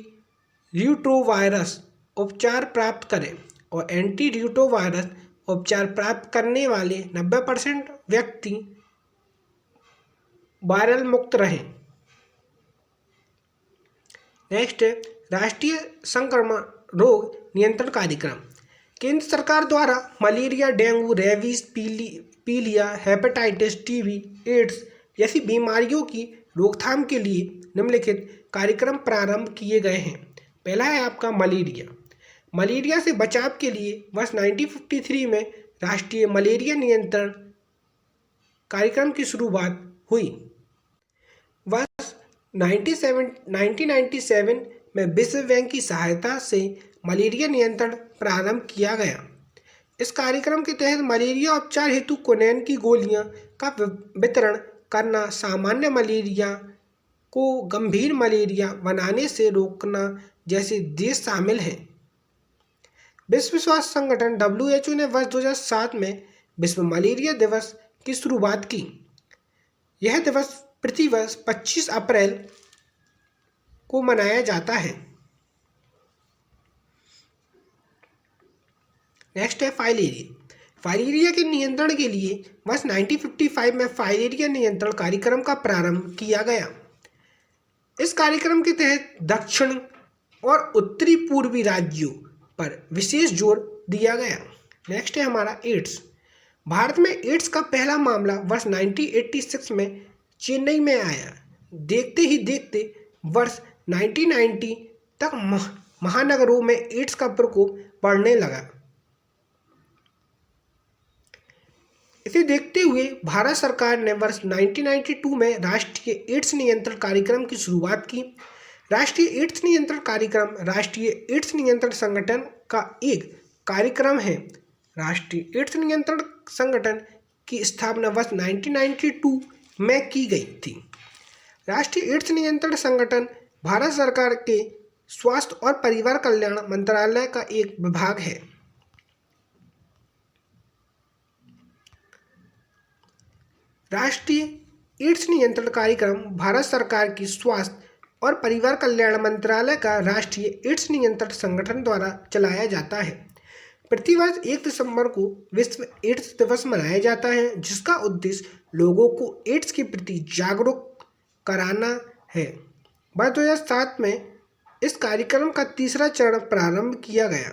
रिट्रोवायरस उपचार प्राप्त करें और एंटी रिट्रोवायरस उपचार प्राप्त करने वाले 90% व्यक्ति वायरल मुक्त रहें। नेक्स्ट है राष्ट्रीय संक्रमण रोग नियंत्रण कार्यक्रम। केंद्र सरकार द्वारा मलेरिया, डेंगू, रेबीज, पीलिया, हेपेटाइटिस, टीबी, एड्स जैसी बीमारियों की रोकथाम के लिए निम्नलिखित कार्यक्रम प्रारंभ किए गए हैं। पहला है आपका मलेरिया से बचाव के लिए वर्ष 1953 में राष्ट्रीय मलेरिया नियंत्रण कार्यक्रम की शुरुआत हुई। वर्ष 1997 में विश्व बैंक की सहायता से मलेरिया नियंत्रण प्रारंभ किया गया। इस कार्यक्रम के तहत मलेरिया उपचार हेतु क्विनैन की गोलियां का वितरण करना, सामान्य मलेरिया को गंभीर मलेरिया बनाने से रोकना जैसे देश शामिल हैं। विश्व स्वास्थ्य संगठन WHO ने वर्ष 2007 में विश्व मलेरिया दिवस की शुरुआत की। यह दिवस प्रतिवर्ष 25 अप्रैल को मनाया जाता है। नेक्स्ट है फाइलेरिया के नियंत्रण के लिए वर्ष 1955 में फाइलेरिया नियंत्रण कार्यक्रम का प्रारंभ किया गया। इस कार्यक्रम के तहत दक्षिण और उत्तरी पूर्वी राज्यों पर विशेष जोर दिया गया। नेक्स्ट है हमारा एड्स। भारत में एड्स का पहला मामला वर्ष 1986 में चेन्नई में आया। देखते ही देखते वर्ष 1990 तक महानगरों में एड्स का प्रकोप बढ़ने लगा। इसे देखते हुए भारत सरकार ने वर्ष 1992 में राष्ट्रीय एड्स नियंत्रण कार्यक्रम की शुरुआत की। राष्ट्रीय एड्स नियंत्रण कार्यक्रम राष्ट्रीय एड्स नियंत्रण संगठन का एक कार्यक्रम है। राष्ट्रीय एड्स नियंत्रण संगठन की स्थापना वर्ष 1992 में की गई थी। राष्ट्रीय एड्स नियंत्रण संगठन भारत सरकार के स्वास्थ्य और परिवार कल्याण मंत्रालय का एक विभाग है। राष्ट्रीय एड्स नियंत्रण कार्यक्रम भारत सरकार की स्वास्थ्य और परिवार कल्याण मंत्रालय का राष्ट्रीय एड्स नियंत्रण संगठन द्वारा चलाया जाता है। प्रतिवर्ष 1 दिसंबर को विश्व एड्स दिवस मनाया जाता है, जिसका उद्देश्य लोगों को एड्स के प्रति जागरूक कराना है। वर्ष 2007 में इस कार्यक्रम का तीसरा चरण प्रारंभ किया गया,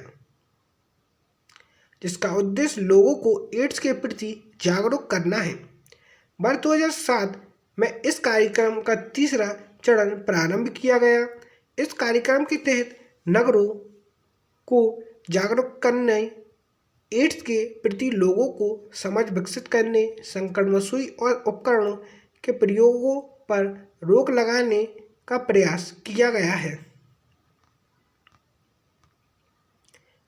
जिसका उद्देश्य लोगों को एड्स के प्रति जागरूक करना है। वर्ष 2007 में इस कार्यक्रम का तीसरा चरण प्रारंभ किया गया। इस कार्यक्रम के तहत नगरों को जागरूक करने, एड्स के प्रति लोगों को समझ विकसित करने, संक्रमण सुई और उपकरणों के प्रयोगों पर रोक लगाने का प्रयास किया गया है।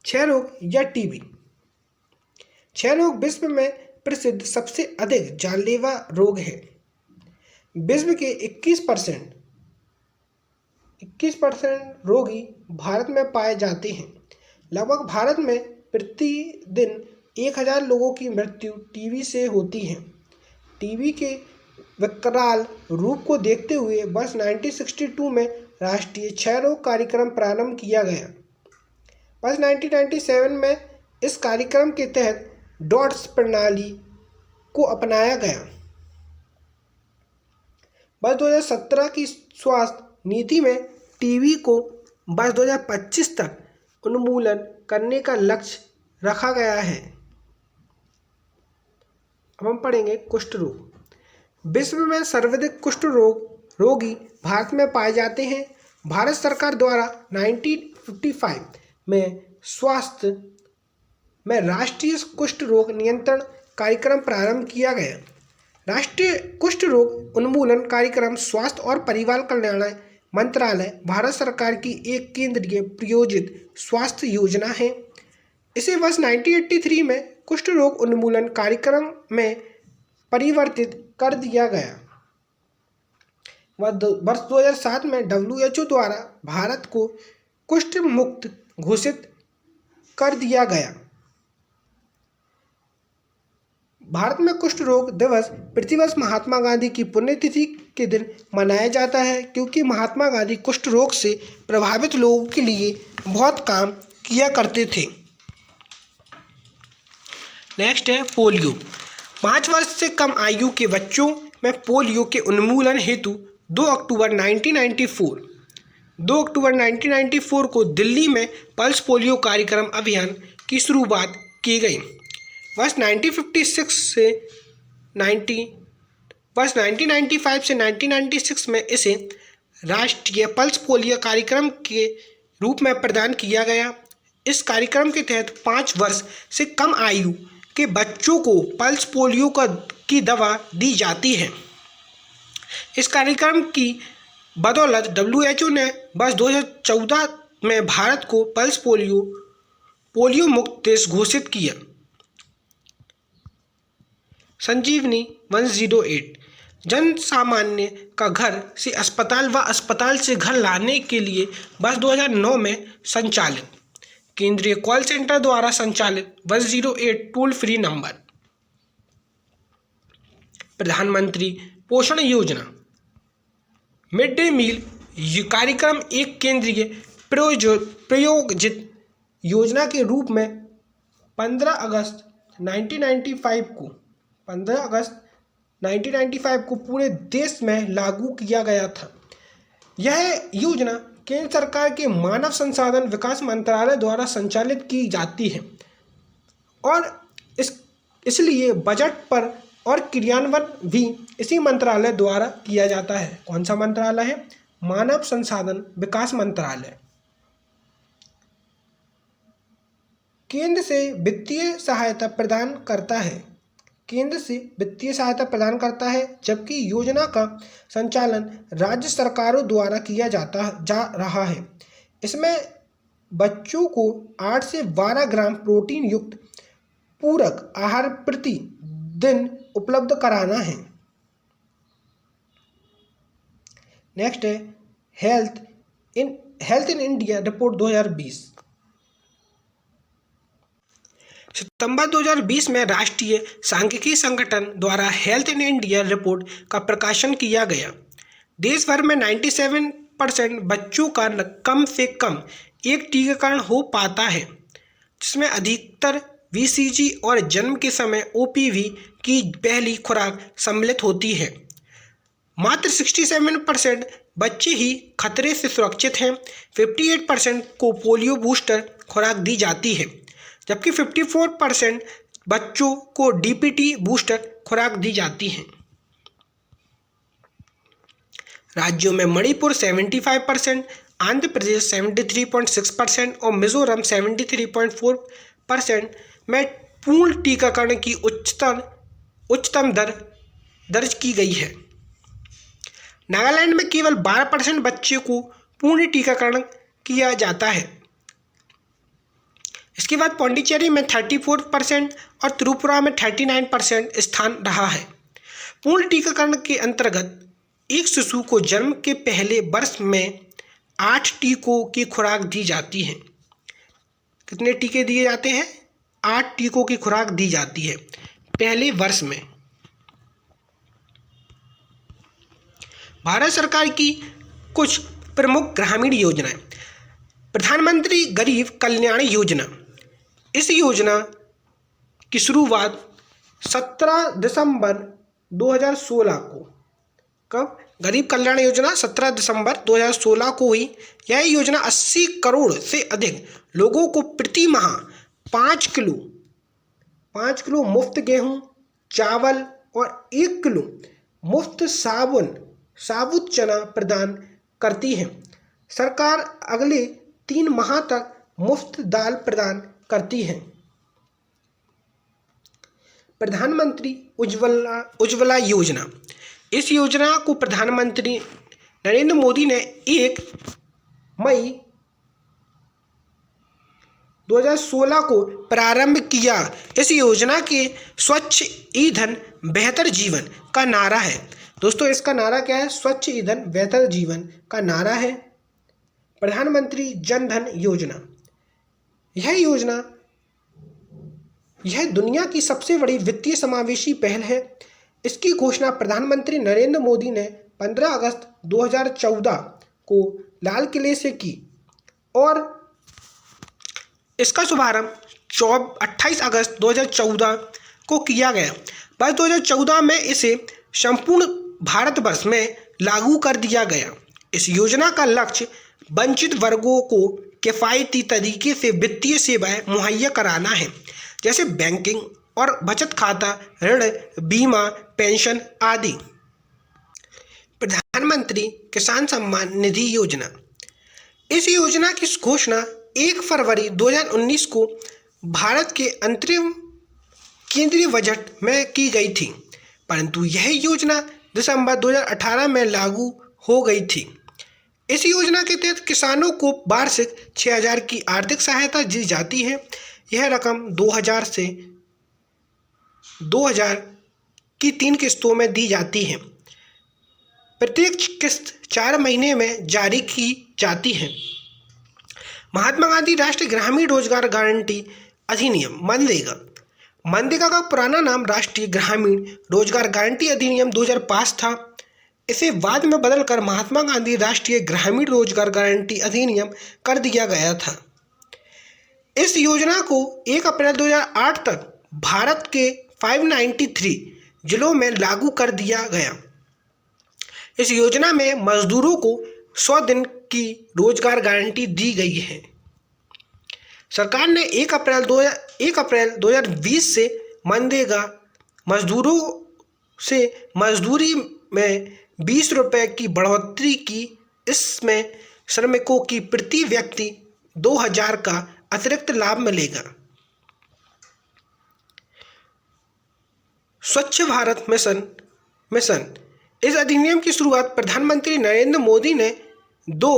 क्षय रोग या टीबी। क्षय रोग विश्व में प्रसिद्ध सबसे अधिक जानलेवा रोग है। विश्व के 21% रोगी भारत में पाए जाते हैं। लगभग भारत में प्रतिदिन 1000 लोगों की मृत्यु टीबी से होती है। टीबी के विकराल रूप को देखते हुए वर्ष 1962 में राष्ट्रीय क्षय रोग कार्यक्रम प्रारंभ किया गया। वर्ष 1997 में इस कार्यक्रम के तहत डॉट्स प्रणाली को अपनाया गया। वर्ष 2017 की स्वास्थ्य नीति में टीबी को वर्ष 2025 तक उन्मूलन करने का लक्ष्य रखा गया है। अब हम पढ़ेंगे कुष्ठ रोग। विश्व में सर्वाधिक कुष्ठ रोगी भारत में पाए जाते हैं। भारत सरकार द्वारा 1955 में स्वास्थ्य में राष्ट्रीय कुष्ठ रोग नियंत्रण कार्यक्रम प्रारंभ किया गया। राष्ट्रीय कुष्ठ रोग उन्मूलन कार्यक्रम स्वास्थ्य और परिवार कल्याण मंत्रालय, भारत सरकार की एक केंद्रीय प्रायोजित स्वास्थ्य योजना है। इसे वर्ष 1983 में कुष्ठ रोग उन्मूलन कार्यक्रम में परिवर्तित कर दिया गया। वर्ष 2007 में WHO द्वारा भारत को कुष्ठ मुक्त घोषित कर दिया गया। भारत में कुष्ठ रोग दिवस प्रतिवर्ष महात्मा गांधी की पुण्यतिथि के दिन मनाया जाता है, क्योंकि महात्मा गांधी कुष्ठ रोग से प्रभावित लोगों के लिए बहुत काम किया करते थे। नेक्स्ट है पोलियो। 5 वर्ष से कम आयु के बच्चों में पोलियो के उन्मूलन हेतु 2 अक्टूबर 1994 को दिल्ली में पल्स पोलियो कार्यक्रम अभियान की शुरुआत की गई। वर्ष 1995 से 1996 में इसे राष्ट्रीय पल्स पोलियो कार्यक्रम के रूप में प्रदान किया गया। इस कार्यक्रम के तहत 5 वर्ष से कम आयु के बच्चों को पल्स पोलियो की दवा दी जाती है। इस कार्यक्रम की बदौलत WHO ने वर्ष 2014 में भारत को पल्स पोलियो मुक्त देश घोषित किया। संजीवनी 108 जन सामान्य का घर से अस्पताल व अस्पताल से घर लाने के लिए वर्ष 2009 में संचालित केंद्रीय कॉल सेंटर द्वारा संचालित 108 टोल फ्री नंबर। प्रधानमंत्री पोषण योजना मिड डे मील कार्यक्रम एक केंद्रीय प्रायोजित योजना के रूप में 15 अगस्त 1995 को पूरे देश में लागू किया गया था। यह योजना केंद्र सरकार के मानव संसाधन विकास मंत्रालय द्वारा संचालित की जाती है और इसलिए बजट पर और क्रियान्वयन भी इसी मंत्रालय द्वारा किया जाता है। कौन सा मंत्रालय है? मानव संसाधन विकास मंत्रालय। केंद्र से वित्तीय सहायता प्रदान करता है, जबकि योजना का संचालन राज्य सरकारों द्वारा किया जा रहा है। इसमें बच्चों को 8 से 12 ग्राम प्रोटीन युक्त पूरक आहार प्रति दिन उपलब्ध कराना है। नेक्स्ट है हेल्थ इन इंडिया रिपोर्ट 2020। सितंबर 2020 में राष्ट्रीय सांख्यिकी संगठन द्वारा हेल्थ इन इंडिया रिपोर्ट का प्रकाशन किया गया। देश भर में 97% बच्चों का कम से कम एक टीकाकरण हो पाता है। जिसमें अधिकतर VCG और जन्म के समय OPV की पहली खुराक सम्मिलित होती है। मात्र 67% बच्चे ही खतरे से सुरक्षित हैं। 58% को पोलियो बूस्टर खुराक दी जाती है, जबकि 54% बच्चों को DPT बूस्टर खुराक दी जाती है। राज्यों में मणिपुर 75%, आंध्र प्रदेश 73.6% और मिजोरम 73.4% में पूर्ण टीकाकरण की उच्चतम दर दर्ज की गई है। नागालैंड में केवल 12% बच्चे को पूर्ण टीकाकरण किया जाता है। इसके बाद पौंडीचेरी में 34% और त्रिपुरा में 39% स्थान रहा है। पूर्ण टीकाकरण के अंतर्गत एक शिशु को जन्म के पहले वर्ष में 8 टीकों की खुराक दी जाती है। कितने टीके दिए जाते हैं? 8 टीकों की खुराक दी जाती है पहले वर्ष में। भारत सरकार की कुछ प्रमुख ग्रामीण योजनाएं। प्रधानमंत्री गरीब कल्याण योजना। इस योजना की शुरुआत 17 दिसंबर 2016 को। कब? गरीब कल्याण योजना 17 दिसंबर 2016 को हुई। यह योजना 80 करोड़ से अधिक लोगों को प्रति माह 5 किलो मुफ्त गेहूं, चावल और 1 किलो मुफ्त साबुत चना प्रदान करती है। सरकार अगले 3 माह तक मुफ्त दाल प्रदान करती है। प्रधानमंत्री उज्ज्वला योजना। इस योजना को प्रधानमंत्री नरेंद्र मोदी ने 1 मई 2016 को प्रारंभ किया। इस योजना के स्वच्छ ईंधन बेहतर जीवन का नारा है। दोस्तों, इसका नारा क्या है? स्वच्छ ईंधन बेहतर जीवन का नारा है। प्रधानमंत्री जन धन योजना। यह दुनिया की सबसे बड़ी वित्तीय समावेशी पहल है। इसकी घोषणा प्रधानमंत्री नरेंद्र मोदी ने 15 अगस्त 2014 को लाल किले से की और इसका शुभारंभ 28 अगस्त 2014 को किया गया। वर्ष 2014 में इसे संपूर्ण भारतवर्ष में लागू कर दिया गया। इस योजना का लक्ष्य वंचित वर्गों को किफ़ायती तरीके से वित्तीय सेवाएं मुहैया कराना है, जैसे बैंकिंग और बचत खाता, ऋण, बीमा, पेंशन आदि। प्रधानमंत्री किसान सम्मान निधि योजना। इस योजना की घोषणा 1 फरवरी 2019 को भारत के अंतरिम केंद्रीय बजट में की गई थी, परंतु यह योजना दिसंबर 2018 में लागू हो गई थी। इस योजना के तहत किसानों को वार्षिक 6,000 की आर्थिक सहायता दी जाती है। यह रकम 2000 की 3 किस्तों में दी जाती है। प्रत्येक किस्त 4 महीने में जारी की जाती है। महात्मा गांधी राष्ट्रीय ग्रामीण रोजगार गारंटी अधिनियम मनरेगा का पुराना नाम राष्ट्रीय ग्रामीण रोजगार गारंटी अधिनियम 2005 था। इसे बाद में बदलकर महात्मा गांधी राष्ट्रीय ग्रामीण रोजगार गारंटी अधिनियम कर दिया गया था। इस योजना को 1 अप्रैल 2008 तक भारत के 593 जिलों में लागू कर दिया गया। इस योजना में मजदूरों को 100 दिन की रोजगार गारंटी दी गई है। सरकार ने 1 अप्रैल 2020 से मनरेगा मजदूरों से मजदूरी में 20 रुपये की बढ़ोतरी की। इसमें श्रमिकों की प्रति व्यक्ति 2,000 का अतिरिक्त लाभ मिलेगा। स्वच्छ भारत मिशन। इस अधिनियम की शुरुआत प्रधानमंत्री नरेंद्र मोदी ने 2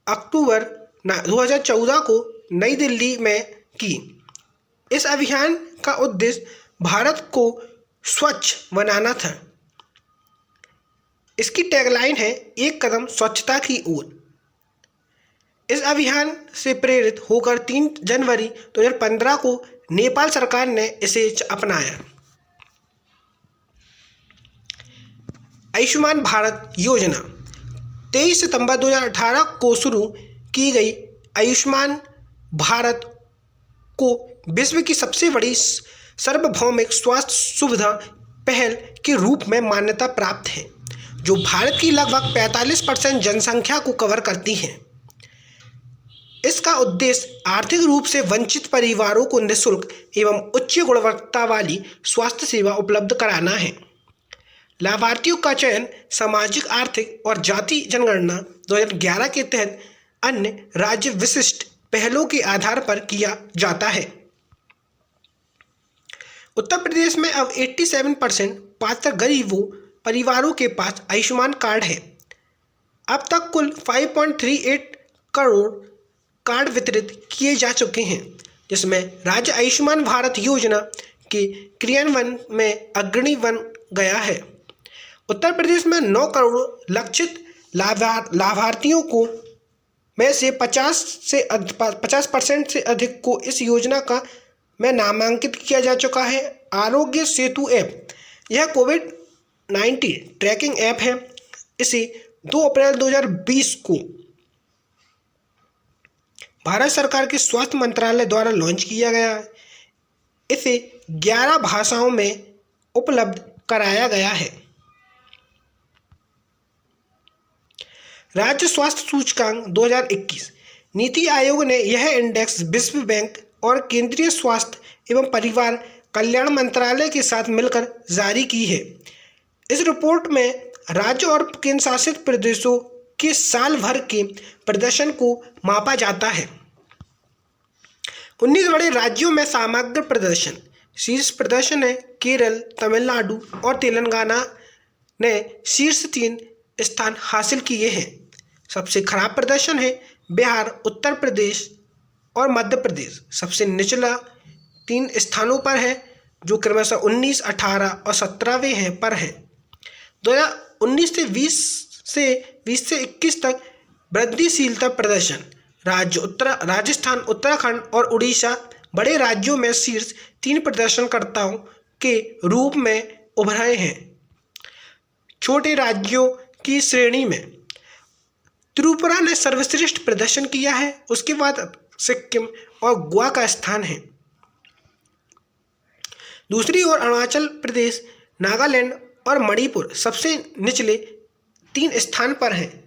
अक्टूबर 2014 को नई दिल्ली में की। इस अभियान का उद्देश्य भारत को स्वच्छ बनाना था। इसकी टैगलाइन है, एक कदम स्वच्छता की ओर। इस अभियान से प्रेरित होकर 3 जनवरी 2015 को नेपाल सरकार ने इसे अपनाया। आयुष्मान भारत योजना। 23 सितंबर 2018 को शुरू की गई आयुष्मान भारत को विश्व की सबसे बड़ी सार्वभौमिक स्वास्थ्य सुविधा पहल के रूप में मान्यता प्राप्त है, जो भारत की लगभग 45% जनसंख्या को कवर करती है। इसका उद्देश्य आर्थिक रूप से वंचित परिवारों को निःशुल्क एवं उच्च गुणवत्ता वाली स्वास्थ्य सेवा उपलब्ध कराना है। लाभार्थियों का चयन सामाजिक, आर्थिक और जाति जनगणना 2011 के तहत अन्य राज्य विशिष्ट पहलों के आधार पर किया जाता है। उत्तर प्रदेश में अब 87% पात्र गरीबों परिवारों के पास आयुष्मान कार्ड है। अब तक कुल 5.38 करोड़ कार्ड वितरित किए जा चुके हैं, जिसमें राज्य आयुष्मान भारत योजना के क्रियान्वयन में अग्रणी बन गया है। उत्तर प्रदेश में 9 करोड़ लक्षित लाभार्थियों को में से 50% से अधिक को इस योजना का में नामांकित किया जा चुका है। आरोग्य सेतु ऐप यह कोविड-19 ट्रैकिंग ऐप है। इसे 2 अप्रैल 2020 को भारत सरकार के स्वास्थ्य मंत्रालय द्वारा लॉन्च किया गया है। इसे 11 भाषाओं में उपलब्ध कराया गया है। राज्य स्वास्थ्य सूचकांक 2021 नीति आयोग ने यह इंडेक्स विश्व बैंक और केंद्रीय स्वास्थ्य एवं परिवार कल्याण मंत्रालय के साथ मिलकर जारी की है। इस रिपोर्ट में राज्य और केंद्र शासित प्रदेशों के साल भर के प्रदर्शन को मापा जाता है। 19 बड़े राज्यों में समग्र प्रदर्शन शीर्ष प्रदर्शन है। केरल, तमिलनाडु और तेलंगाना ने शीर्ष 3 स्थान हासिल किए हैं। सबसे खराब प्रदर्शन है बिहार, उत्तर प्रदेश और मध्य प्रदेश सबसे निचला 3 स्थानों पर है, जो क्रमशः 19, 18 और 17वें हैं पर है। 2019 से 20 से 21 तक वृद्धिशीलता प्रदर्शन राजस्थान, उत्तराखंड और उड़ीसा बड़े राज्यों में शीर्ष 3 प्रदर्शनकर्ताओं के रूप में उभरे हैं। छोटे राज्यों की श्रेणी में त्रिपुरा ने सर्वश्रेष्ठ प्रदर्शन किया है। उसके बाद सिक्किम और गोवा का स्थान है। दूसरी ओर अरुणाचल प्रदेश, नागालैंड और मणिपुर सबसे निचले 3 स्थान पर हैं।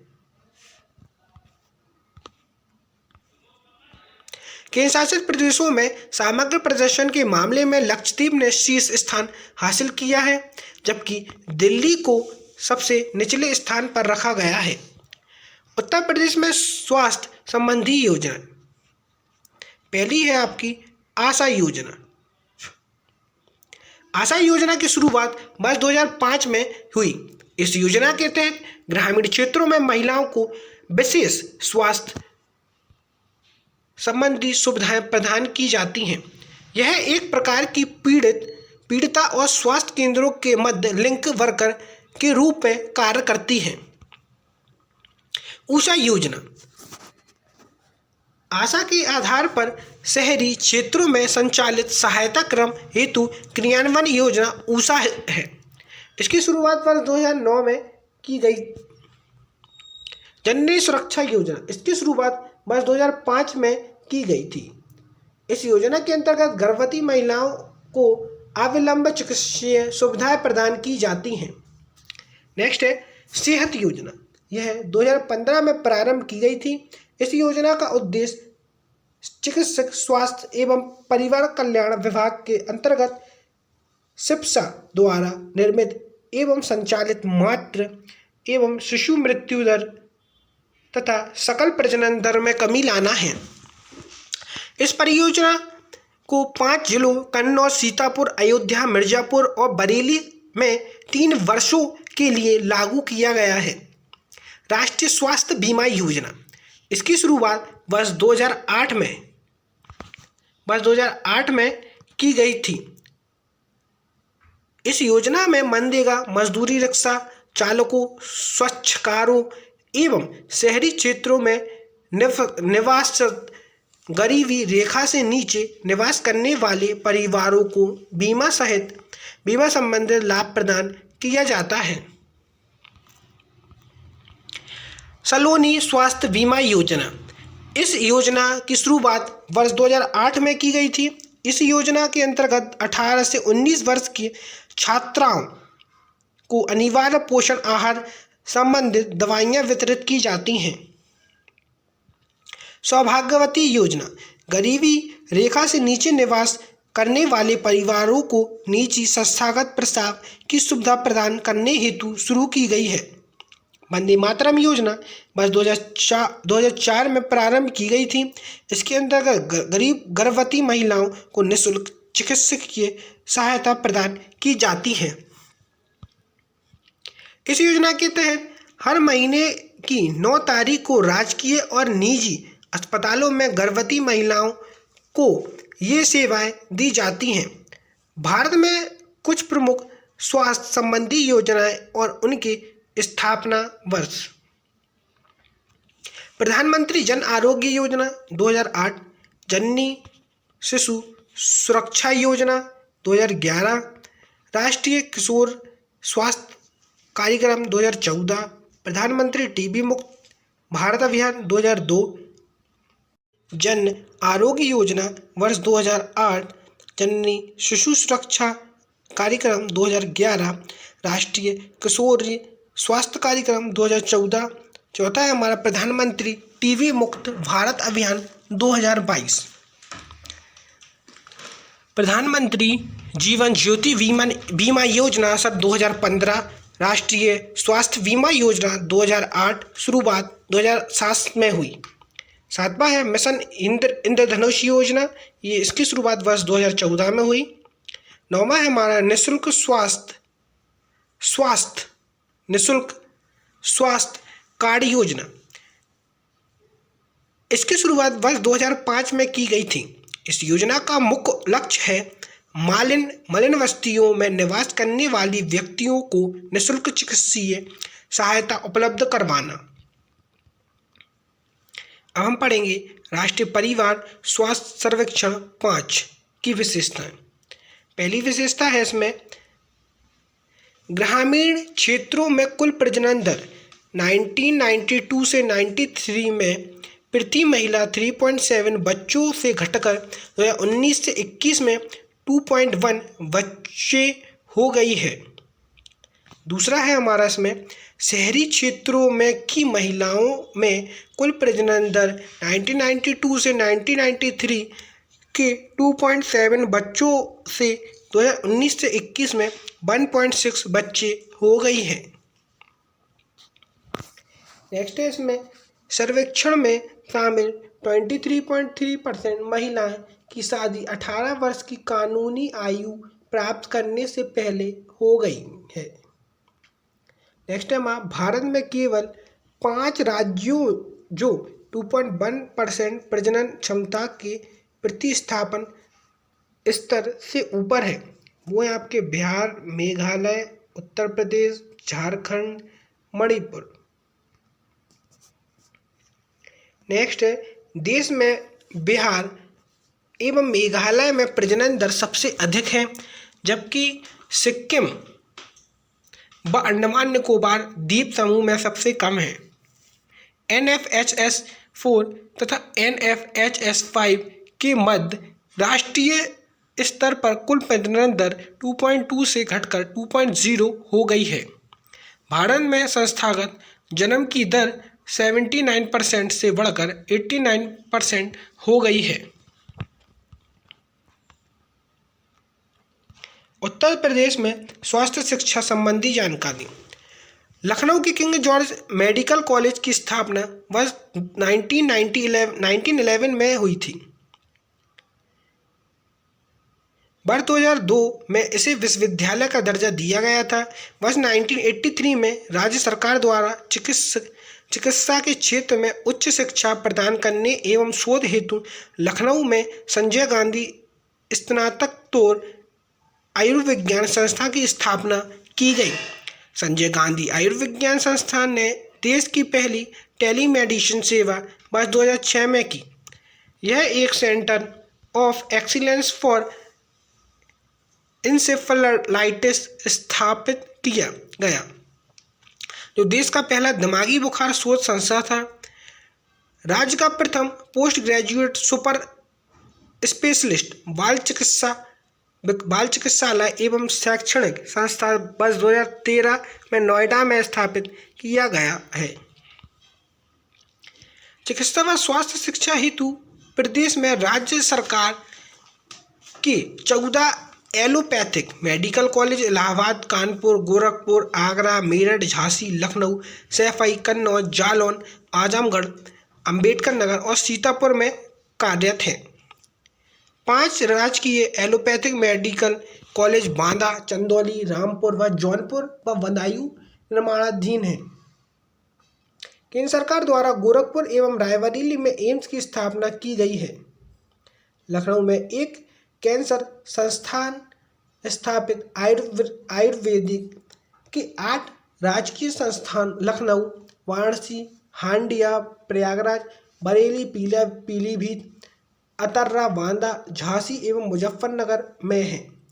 केंद्र शासित प्रदेशों में समग्र प्रदर्शन के मामले में लक्षद्वीप ने शीर्ष स्थान हासिल किया है, जबकि दिल्ली को सबसे निचले स्थान पर रखा गया है। उत्तर प्रदेश में स्वास्थ्य संबंधी योजना पहली है आपकी आशा योजना। आशा योजना की शुरुआत वर्ष 2005 में हुई। इस योजना के तहत ग्रामीण क्षेत्रों में महिलाओं को विशेष स्वास्थ्य संबंधी सुविधाएं प्रदान की जाती हैं। यह एक प्रकार की पीड़िता और स्वास्थ्य केंद्रों के मध्य लिंक वर्कर के रूप में कार्य करती है। उषा योजना आशा के आधार पर शहरी क्षेत्रों में संचालित सहायता क्रम हेतु क्रियान्वयन योजना उषा है। इसकी शुरुआत वर्ष 2009 में की गई। जननी सुरक्षा योजना इसकी शुरुआत वर्ष 2005 में की गई थी। इस योजना के अंतर्गत गर्भवती महिलाओं को अविलंब चिकित्सीय सुविधाएं प्रदान की जाती हैं। नेक्स्ट है सेहत योजना। यह 2015 में प्रारंभ की गई थी। इस योजना का उद्देश्य चिकित्सक स्वास्थ्य एवं परिवार कल्याण विभाग के अंतर्गत सिप्सा द्वारा निर्मित एवं संचालित मातृ एवं शिशु मृत्यु दर तथा सकल प्रजनन दर में कमी लाना है। इस परियोजना को 5 जिलों कन्नौज, सीतापुर, अयोध्या, मिर्जापुर और बरेली में 3 वर्षों के लिए लागू किया गया है। राष्ट्रीय स्वास्थ्य बीमा योजना इसकी शुरुआत वर्ष 2008 में की गई थी। इस योजना में मनरेगा, मजदूरी रिक्शा चालकों, स्वच्छकारों एवं शहरी क्षेत्रों में निवासरत गरीबी रेखा से नीचे निवास करने वाले परिवारों को बीमा सहित बीमा संबंधित लाभ प्रदान किया जाता है। सलोनी स्वास्थ्य बीमा योजना इस योजना की शुरुआत वर्ष 2008 में की गई थी। इस योजना के अंतर्गत 18 से 19 वर्ष की छात्राओं को अनिवार्य पोषण आहार संबंधित दवाइयाँ वितरित की जाती हैं। सौभाग्यवती योजना गरीबी रेखा से नीचे निवास करने वाले परिवारों को निजी संस्थागत प्रसव की सुविधा प्रदान करने हेतु शुरू की गई है। वंदे मातरम योजना वर्ष 2004 में प्रारंभ की गई थी। इसके अंतर्गत गरीब गर्भवती महिलाओं को निःशुल्क चिकित्सकीय सहायता प्रदान की जाती है। इस योजना के तहत हर महीने की 9 तारीख को राजकीय और निजी अस्पतालों में गर्भवती महिलाओं को ये सेवाएं दी जाती हैं। भारत में कुछ प्रमुख स्वास्थ्य संबंधी योजनाएं और उनके स्थापना वर्ष। प्रधानमंत्री जन आरोग्य योजना 2008, जननी शिशु सुरक्षा योजना 2011, राष्ट्रीय किशोर स्वास्थ्य कार्यक्रम 2014, प्रधानमंत्री टीबी मुक्त भारत अभियान 2002, जन आरोग्य योजना वर्ष 2008, जननी शिशु सुरक्षा कार्यक्रम 2011, राष्ट्रीय किशोर स्वास्थ्य कार्यक्रम 2014। चौथा है हमारा प्रधानमंत्री टीबी मुक्त भारत अभियान 2022। प्रधानमंत्री जीवन ज्योति बीमा योजना सन 2015, राष्ट्रीय स्वास्थ्य बीमा योजना 2008, शुरुआत 2007 में हुई। सातवां है मिशन इंद्रधनुष योजना, ये इसकी शुरुआत वर्ष 2014 में हुई। नौवां है हमारा निःशुल्क स्वास्थ्य कार्ड योजना, इसकी शुरुआत वर्ष 2005 में की गई थी। इस योजना का मुख्य लक्ष्य है मलिन बस्तियों में निवास करने वाली व्यक्तियों को निःशुल्क चिकित्सीय सहायता उपलब्ध करवाना। अब हम पढ़ेंगे राष्ट्रीय परिवार स्वास्थ्य सर्वेक्षण 5 की विशेषताएं। पहली विशेषता है इसमें ग्रामीण क्षेत्रों में कुल प्रजनन दर 1992 से 93 में प्रति महिला 3.7 बच्चों से घटकर 2019 से 21 में 2.1 बच्चे हो गई है। दूसरा है हमारा इसमें शहरी क्षेत्रों में की महिलाओं में कुल प्रजनन दर 1992 से 1993 के 2.7 बच्चों से 2019 से 21 में 1.6 बच्चे हो गई है। नेक्स्ट है इसमें सर्वेक्षण में शामिल 23.3% महिलाएं की शादी 18 वर्ष की कानूनी आयु प्राप्त करने से पहले हो गई है। नेक्स्ट है भारत में केवल 5 राज्यों जो 2.1% प्रजनन क्षमता के प्रतिस्थापन स्तर से ऊपर है। वो है आपके बिहार, मेघालय, उत्तर प्रदेश, झारखंड, मणिपुर। नेक्स्ट है देश में बिहार एवं मेघालय में प्रजनन दर सबसे अधिक है, जबकि सिक्किम व अंडमान निकोबार द्वीप समूह में सबसे कम है। NFHS 4 तथा NFHS 5 के मध्य राष्ट्रीय स्तर पर कुल प्रजनन दर 2.2 से घटकर 2.0 हो गई है। भारत में संस्थागत जन्म की दर 79% से बढ़कर 89% हो गई है। उत्तर प्रदेश में स्वास्थ्य शिक्षा संबंधी जानकारी। लखनऊ के किंग जॉर्ज मेडिकल कॉलेज की स्थापना वर्ष 1911 में हुई थी। वर्ष 2002 में इसे विश्वविद्यालय का दर्जा दिया गया था। वर्ष 1983 में राज्य सरकार द्वारा चिकित्सा के क्षेत्र में उच्च शिक्षा प्रदान करने एवं शोध हेतु लखनऊ में संजय गांधी स्नातकोत्तर आयुर्विज्ञान संस्थान की स्थापना की गई। संजय गांधी आयुर्विज्ञान संस्थान ने देश की पहली टेलीमेडिसिन सेवा वर्ष 2006 में की। यह एक centre of excellence for encephalitis स्थापित किया गया, जो देश का पहला दिमागी बुखार शोध संस्था था। राज्य का प्रथम पोस्ट ग्रेजुएट सुपर स्पेशलिस्ट बाल चिकित्सालय एवं शैक्षणिक संस्थान वर्ष 2013 में नोएडा में स्थापित किया गया है। चिकित्सा व स्वास्थ्य शिक्षा हेतु प्रदेश में राज्य सरकार के 14 allopathic medical college Allahabad, Kanpur, Gorakhpur, Agra, Meerut, Jhansi, Lucknow, Saifai, Kannauj, Jalaun, Azamgarh, Ambedkar Nagar और सीतापुर में कार्यरत हैं। 5 राजकीय allopathic medical college Banda, Chandauli, Rampur व जौनपुर व बदायूं निर्माणाधीन हैं। केंद्र सरकार द्वारा गोरखपुर एवं रायबरेली में एम्स की स्थापना की गई है। लखनऊ में एक कैंसर संस्थान स्थापित। आयुर्वेदिक के 8 राजकीय संस्थान लखनऊ, वाराणसी, हांडिया, प्रयागराज, बरेली, पीलीभीत, अतर्रा, बांदा, झांसी एवं मुजफ्फरनगर में हैं।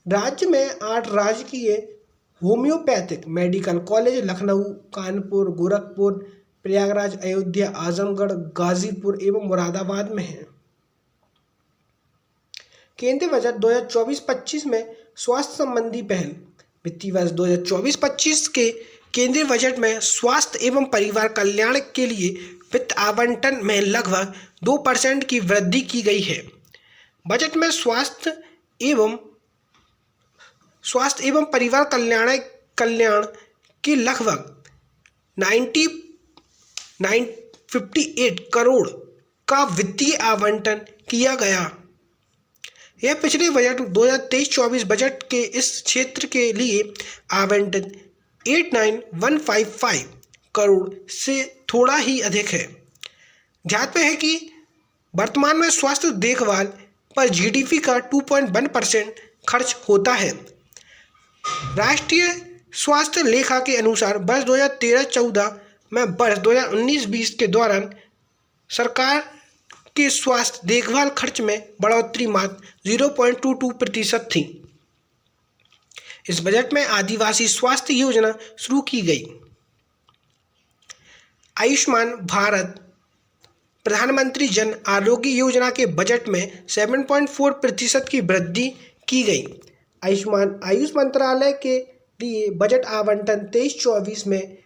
राज्य में 8 राजकीय homeopathic medical college Lucknow, Kanpur, Gorakhpur, Prayagraj, Ayodhya, Azamgarh, Ghazipur एवं मुरादाबाद में हैं। केंद्रीय बजट 2024-25 में स्वास्थ्य संबंधी पहल। वित्तीय वर्ष 2024-25 के केंद्रीय बजट में स्वास्थ्य एवं परिवार कल्याण के लिए वित्त आवंटन में लगभग 2% की वृद्धि की गई है। बजट में स्वास्थ्य एवं परिवार कल्याण के लगभग 58 करोड़ का वित्तीय आवंटन किया गया। यह पिछले बजट 2023-24 बजट के इस क्षेत्र के लिए आवंटित 89,155 करोड़ से थोड़ा ही अधिक है। ध्यातव्य है कि वर्तमान में स्वास्थ्य देखभाल पर जीडीपी का 2.1% खर्च होता है। राष्ट्रीय स्वास्थ्य लेखा के अनुसार वर्ष 2013-14 में वर्ष 2019-20 के दौरान सरकार के स्वास्थ्य देखभाल खर्च में बढ़ोतरी मात्र 0.22% थी। इस बजट में आदिवासी स्वास्थ्य योजना शुरू की गई। आयुष्मान भारत प्रधानमंत्री जन आरोग्य योजना के बजट में 7.4% की वृद्धि की गई। आयुष मंत्रालय के लिए बजट आवंटन 23-24 में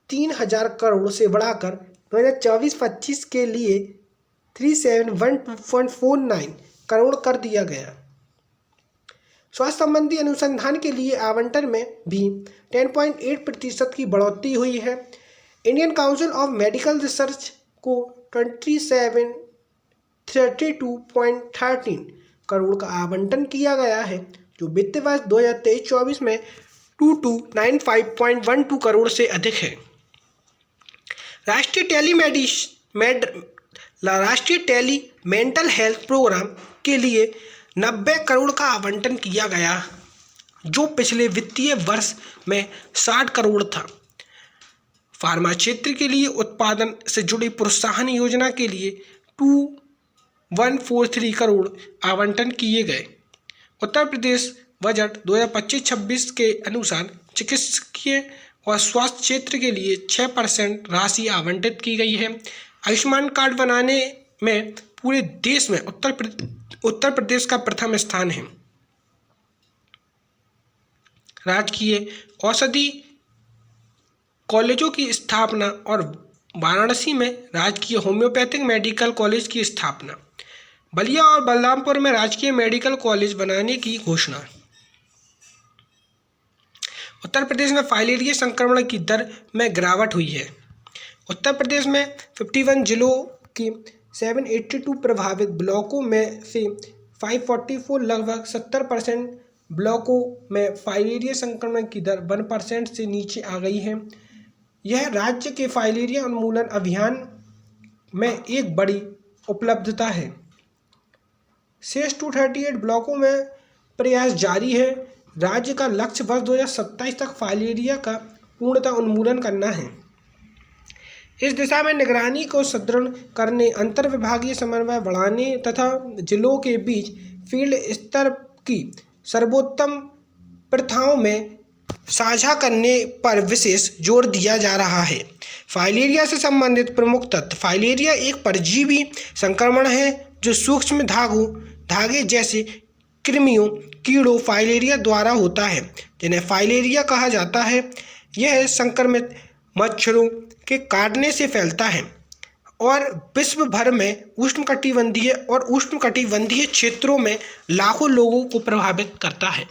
3,000 करोड़ से बढ़ाकर 2024-25 के लिए 371.49 करोड़ कर दिया गया। स्वास्थ्य संबंधी अनुसंधान के लिए आवंटन में भी 10.8% की बढ़ोतरी हुई है। Indian council of medical research को 2732.13 करोड़ का आवंटन किया गया है, जो वित्त वर्ष 2023-24 में 2295.12 करोड़ से अधिक है। राष्ट्रीय टेली मेंटल हेल्थ प्रोग्राम के लिए 90 करोड़ का आवंटन किया गया, जो पिछले वित्तीय वर्ष में 60 करोड़ था। फार्मा क्षेत्र के लिए उत्पादन से जुड़ी प्रोत्साहन योजना के लिए 2143 करोड़ आवंटन किए गए। उत्तर प्रदेश बजट 2025-26 के अनुसार चिकित्सकीय और स्वास्थ्य क्षेत्र के लिए 6% राशि आवंटित की गई है। आयुष्मान कार्ड बनाने में पूरे देश में उत्तर प्रदेश का प्रथम स्थान है। राजकीय औषधि कॉलेजों की स्थापना और वाराणसी में राजकीय होम्योपैथिक मेडिकल कॉलेज की स्थापना। बलिया और बलरामपुर में राजकीय मेडिकल कॉलेज बनाने की घोषणा। उत्तर प्रदेश में फाइलेरिया संक्रमण की दर में गिरावट हुई है। उत्तर प्रदेश में 51 जिलों की 782 प्रभावित ब्लॉकों में से 544 लगभग 70% ब्लॉकों में फाइलेरिया संक्रमण की दर 1% से नीचे आ गई है। यह राज्य के फाइलेरिया उन्मूलन अभियान में एक बड़ी उपलब्धता है। शेष 238 ब्लॉकों में प्रयास जारी है। राज्य का लक्ष्य वर्ष 2027 तक फाइलेरिया का पूर्णतः उन्मूलन करना है। इस दिशा में निगरानी को सुदृढ़ करने, अंतर विभागीय समन्वय बढ़ाने तथा जिलों के बीच फील्ड स्तर की सर्वोत्तम प्रथाओं में साझा करने पर विशेष जोर दिया जा रहा है। फाइलेरिया से संबंधित प्रमुख तथ्य। फाइलेरिया एक परजीवी संक्रमण है जो सूक्ष्म धागे जैसे कृमियों, कीड़ों, फाइलेरिया द्वारा होता है, जिन्हें फाइलेरिया कहा जाता है। यह संक्रमित मच्छरों के काटने से फैलता है और विश्व भर में उष्णकटिबंधीय और उष्णकटिबंधीय क्षेत्रों में लाखों लोगों को प्रभावित करता है।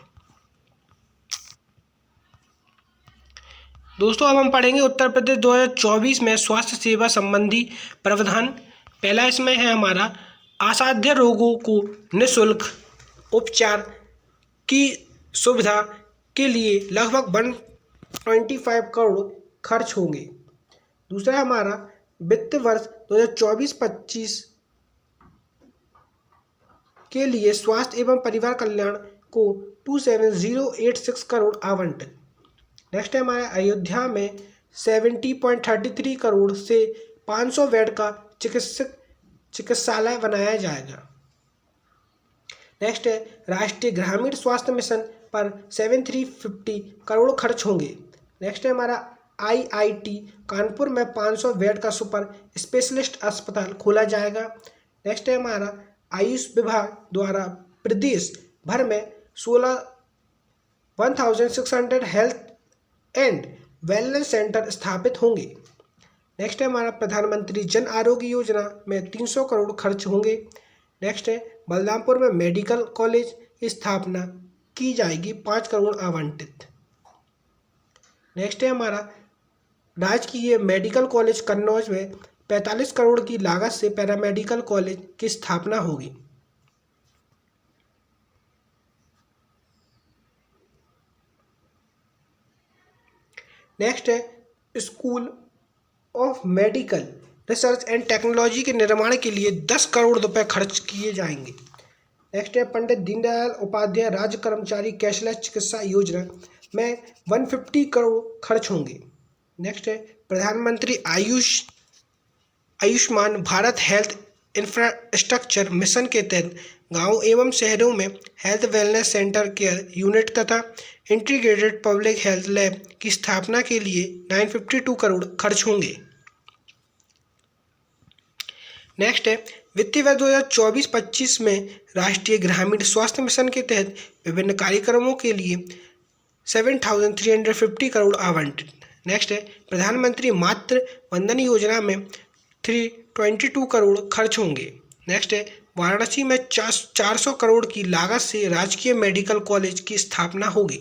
दोस्तों, अब हम पढ़ेंगे उत्तर प्रदेश 2024 में स्वास्थ्य सेवा संबंधी प्रावधान। पहला इसमें है हमारा असाध्य रोगों को निःशुल्क उपचार की सुविधा के लिए लगभग 125 करोड़ खर्च होंगे। दूसरा है हमारा वित्त वर्ष 2024-25 के लिए स्वास्थ्य एवं परिवार कल्याण को 27086 करोड़ आवंटित। नेक्स्ट है हमारे अयोध्या में 70.33 करोड़ से 500 बेड का चिकित्सालय बनाया जाएगा। नेक्स्ट है राष्ट्रीय ग्रामीण स्वास्थ्य मिशन पर 7350 करोड़ खर्च होंगे। नेक्स्ट है हमारा IIT कानपुर में 500 बेड का सुपर स्पेशलिस्ट अस्पताल खोला जाएगा। नेक्स्ट है हमारा आयुष विभाग द्वारा प्रदेश भर में 16,600 हेल्थ एंड वेलनेस सेंटर स्थापित होंगे। नेक्स्ट है हमारा प्रधानमंत्री जन आरोग्य योजना में 300 करोड़ खर्च होंगे। नेक्स्ट है बलरामपुर में मेडिकल कॉलेज की स्थापना की जाएगी, 5 करोड़ आवंटित। नेक्स्ट है हमारा राजकीय मेडिकल कॉलेज कन्नौज में 45 करोड़ की लागत से पैरामेडिकल कॉलेज की स्थापना होगी। नेक्स्ट है school of medical research and technology के निर्माण के लिए 10 करोड़ रुपए खर्च किए जाएंगे। नेक्स्ट है पंडित दीनदयाल उपाध्याय राज्य कर्मचारी कैशलेस चिकित्सा योजना में 150 करोड़ खर्च होंगे। नेक्स्ट है प्रधानमंत्री Ayushman Bharat health infrastructure mission के तहत गांव एवं शहरों में health wellness centre care unit तथा इंटीग्रेटेड पब्लिक हेल्थ लैब की स्थापना के लिए 952 करोड़ खर्च होंगे। नेक्स्ट है वित्तीय वर्ष 2024-25 में राष्ट्रीय ग्रामीण स्वास्थ्य मिशन के तहत विभिन्न कार्यक्रमों के लिए 7,350 करोड़ आवंटित। नेक्स्ट है प्रधानमंत्री मातृ वंदन योजना में 322 करोड़ खर्च होंगे। नेक्स्ट है वाराणसी में 400 करोड़ की लागत से राजकीय मेडिकल कॉलेज की स्थापना होगी।